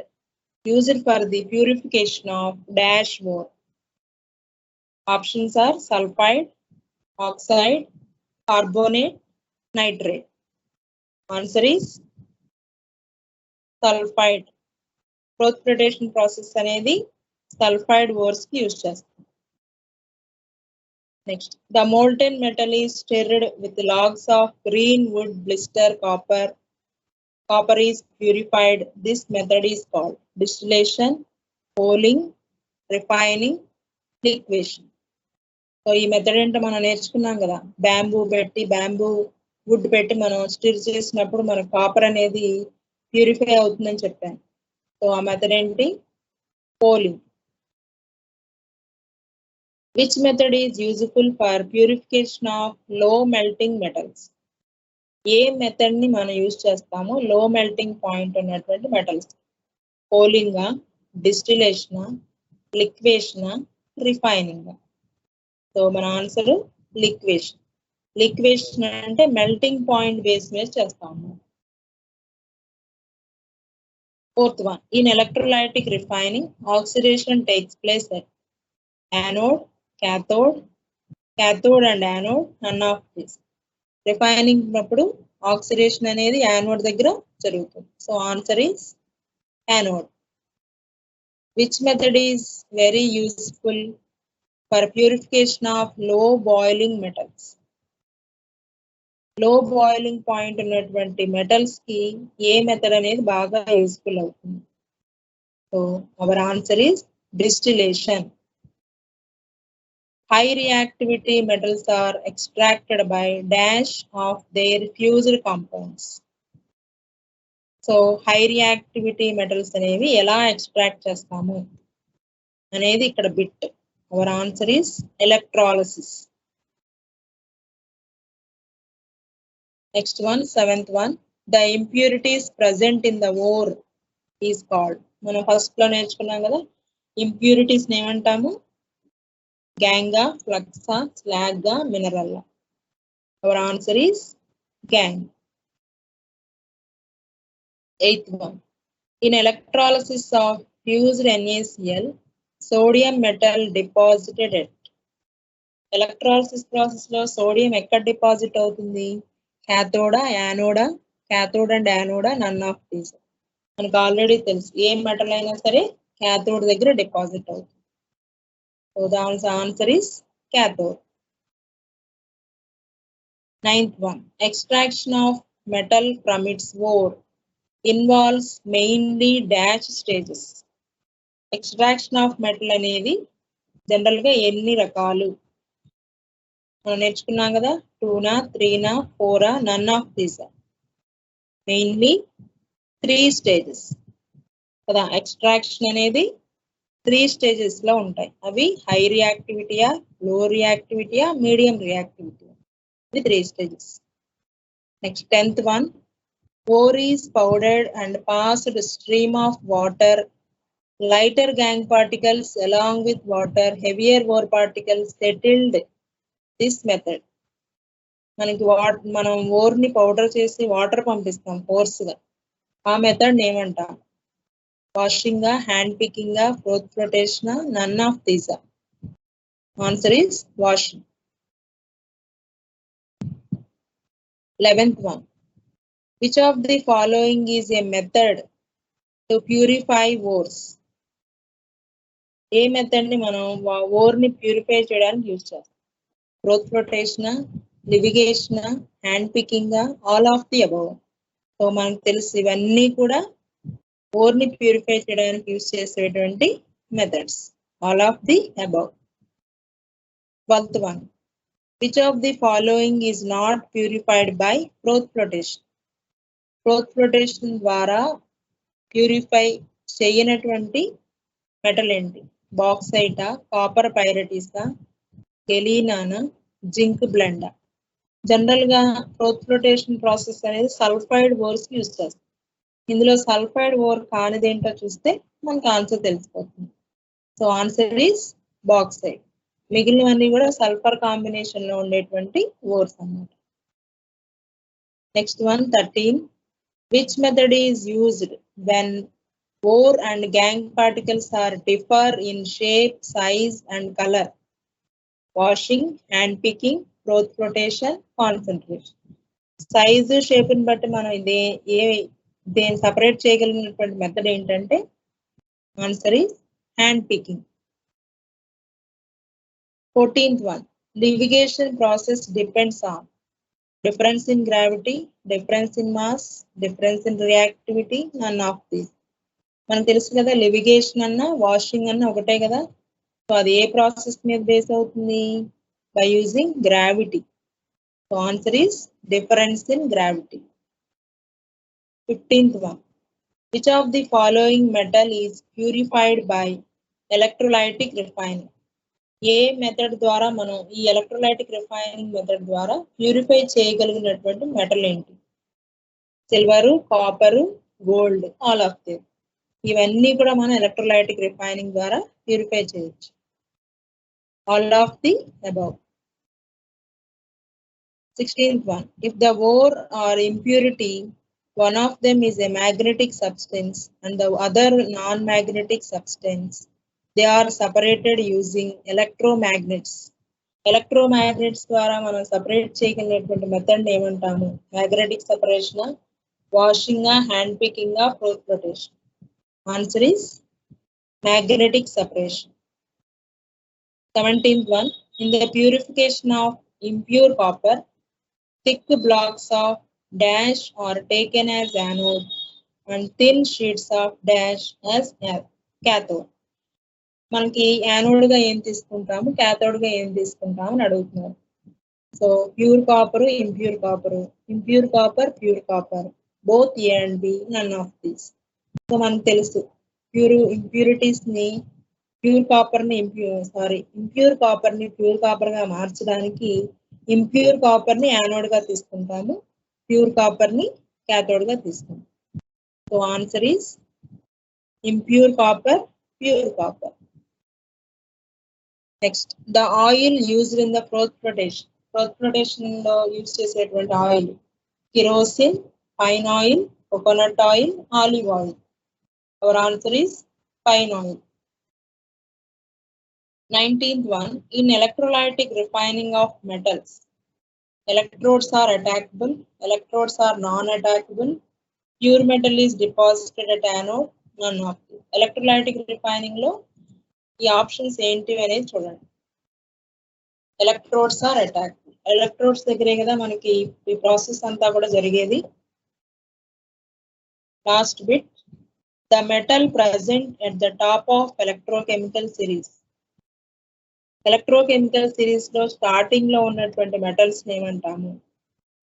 Speaker 1: used for the purification of dash ore. Options are sulfide, oxide, carbonate, nitrate. Answer is sulfide. Post flotation process అనేది sulfide ores కి యూజ్ చేస్తాం. Next, the molten metal is stirred with logs of green wood, blister, copper. Copper is purified. This method is called distillation, poling, refining, liquation. So ఈ method ఏంటో మనం నేర్చుకున్నాం కదా. Bamboo would పెట్టి మనం stir చేసినప్పుడు మన కాపర్ అనేది ప్యూరిఫై అవుతుందని చెప్పాను. సో ఆ మెథడ్ ఏంటి? Polling. Which method is useful for purification of low melting metals? ఏ మెథడ్ ని మనం యూజ్ చేస్తాము లో మెల్టింగ్ పాయింట్ ఉన్నటువంటి metals? Poling, distillation, liquation, refining. So మన ఆన్సర్ లిక్వేషన్. లిక్వేషన్ అంటే మెల్టింగ్ పాయింట్ బేస్ మీద చేస్తాము. Fourth one, in electrolytic refining, oxidation takes place at anode, cathode and anode, none of this. Refining ఉన్నప్పుడు oxidation అనేది anode దగ్గర జరుగుతుంది. So answer is anode. Which method is very useful for purification of లో boiling metals? లో boiling point ఉన్నటువంటి metals కి ఏ method అనేది బాగా యూస్ఫుల్ అవుతుంది? So our answer is distillation. High reactivity metals are extracted by dash of their fused compounds. So high reactivity metals అనేవి ఎలా extract చేస్తాము అనేది ఇక్కడ bit. Our answer is electrolysis. Next one, seventh one, the impurities present in the ore is called. మనం first లో నేర్చుకున్నాం కదా impurities ఏమంటాము? గ్యాంగా, ఫ్లక్సా, స్లాగ్గా, మినరల్లా. Our answer is gangue. Eighth one, in electrolysis of fused NaCl, sodium metal deposited at. Electrolysis process లో సోడియం ఎక్కడ డిపాజిట్ అవుతుంది? క్యాథోడా, యానోడా? క్యాథోడ్ అండ్ యానోడా? None of these. మనకు ఆల్రెడీ తెలుసు ఏ మెటల్ అయినా సరే క్యాథోడ్ దగ్గర డిపాజిట్ అవుతుంది. So the answer is cathode. 9th one, extraction of metal from its ore involves mainly dash stages. Extraction of metal అనేది జనరల్ గా ఎన్ని రకాలు మనం నేర్చుకున్నాం కదా, 2నా 3నా 4ఆ, none of these. Mainly 3 stages కదా. ఎక్స్ట్రాక్షన్ అనేది 3 స్టేజెస్ లో ఉంటాయి. అవి హై రియాక్టివిటీయా, లో రియాక్టివిటీయా, medium reactivity. 3 stages. Next 10th one, ore is powdered and passed stream of water, lighter gangue particles along with water, heavier ore particles settled. This method, మనకి మనం ఓర్ ని పౌడర్ చేసి water పంపిస్తాం force గా. ఆ method ఏమంటాం? Washing, hand picking, float flotation, none of these. Answer is washing. 11th one, which of the following is a method to purify ores? ఏ method ని మనం ఓర్ ని ప్యూరిఫై చేయడానికి యూజ్ చేస్తాం? Froth flotation, levigation, hand picking, all of the above. So మనకు తెలుసు ఇవన్నీ కూడా ఓర్ ని ప్యూరిఫై చేయడానికి యూజ్ చేసేటువంటి methods. All of the above. 12th one, which of the following is not purified by growth flotation? Growth flotation ద్వారా purify చేయనటువంటి metal ఏంటి? బాక్సైటా, కాపర్ పైరటీసా, కెలీనానా, జింక్ బ్లెండా? జనరల్ గా గ్రోత్ ఫ్లోటేషన్ ప్రాసెస్ అనేది సల్ఫైడ్ ఓర్స్ యూజ్ చేస్తాం. ఇందులో సల్ఫైడ్ ఓర్ కానిదేంటో చూస్తే మనకు ఆన్సర్ తెలిసిపోతుంది. So answer is bauxite. మిగిలినవన్నీ కూడా సల్ఫర్ కాంబినేషన్ లో ఉండేటువంటి ఓర్స్ అన్నమాట. Next one 13, which method is used when ore and gangue particles are differ in shape, size and colour? Washing, hand picking, froth flotation, concentration. Size, shape ని బట్టి మనం దేని separate చేయగలిగినటువంటి మెథడ్ ఏంటంటే answer is hand picking. 14th one, litigation process depends on difference in gravity, difference in mass, difference in reactivity, none of these. మనకు తెలుసు కదా, లివిగేషన్ అన్న వాషింగ్ అన్న ఒకటే కదా. సో అది ఏ ప్రాసెస్ మీద బేస్ అవుతుంది? By using gravity. So answer is difference in gravity. 15th one, which of the following metal is purified by electrolytic refining? ఏ మెథడ్ ద్వారా మనం ఈ ఎలక్ట్రోలైటిక్ రిఫైనింగ్ మెథడ్ ద్వారా ప్యూరిఫై చేయగలిగినటువంటి మెటల్ ఏంటి? Silver, copper, gold, all of them. ఇవన్నీ కూడా మనం ఎలక్ట్రోలైటిక్ రిఫైనింగ్ ద్వారా ప్యూరిఫై చేయొచ్చు. All of the above. 16th one, if the ore or impurity, one of them is a magnetic substance and the other non-magnetic substance, they are separated using electromagnets. Electromagnets ద్వారా మనం separate చేయగలిగినటువంటి method ఏమంటాము? Magnetic separation, washing, hand picking, float flotation. Answer is magnetic separation. 17th one, in the purification of impure copper, thick blocks of dash are taken as anode and thin sheets of dash as cathode. మనకి anode గా ఏం తీసుకుంటాము, cathode గా ఏం తీసుకుంటాము అని అడుగుతున్నారు. So pure copper, impure copper, impure copper, pure copper, both A and B, none of these. So మనకు తెలుసు ఇంప్యూరిటీస్ ని ఇంప్యూర్ కాపర్ ని ప్యూర్ కాపర్ గా మార్చడానికి ఇంప్యూర్ కాపర్ ని యానోడ్ గా తీసుకుంటాము, ప్యూర్ కాపర్ ని క్యాథోడ్ గా తీసుకుంటాం. So answer is impure copper, pure copper. Next, the oil used in the float flotation. Float flotation లో యూజ్ చేసేటువంటి oil kerosene, pine oil, coconut oil, olive oil. Hour answer is pine oil. 19th one, in electrolytic refining of metals, electrodes are attackable, electrodes are non-attackable, Pure metal is deposited at anode, none of the. Electrolytic refining లో ఈ options ఏంటివి అనేది చూడండి. Electrodes are attack. Electrodes దగ్గరే కదా మనకి ఈ process అంతా కూడా జరిగేది. Last bit, the metal present at the top of electrochemical series. Electrochemical series లో స్టార్టింగ్ లో ఉన్నటువంటి మెటల్స్ ఏమంటాము?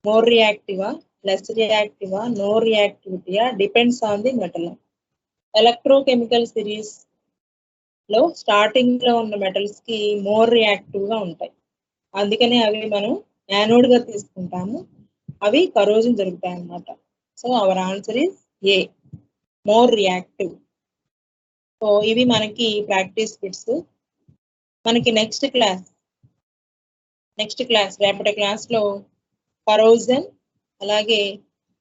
Speaker 1: మోర్ రియాక్టివా, లెస్ రియాక్టివా, నో రియాక్టివిటీయా, depends on the metal. Electrochemical series లో స్టార్టింగ్ లో ఉన్న మెటల్స్ కి మోర్ రియాక్టివ్ గా ఉంటాయి, అందుకనే అవి మనం యానోడ్ గా తీసుకుంటాము, అవి కరోజన్ జరుగుతాయి అన్నమాట. So our answer is a, more reactive. So ఇవి మనకి ప్రాక్టీస్ బిట్స్. మనకి నెక్స్ట్ క్లాస్ రేపటి క్లాస్ లో కరోజన్ అలాగే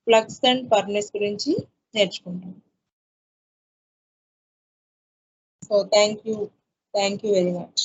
Speaker 1: ఫ్లక్స్ అండ్ ఫర్నెస్ గురించి నేర్చుకుంటాం. So thank you very much.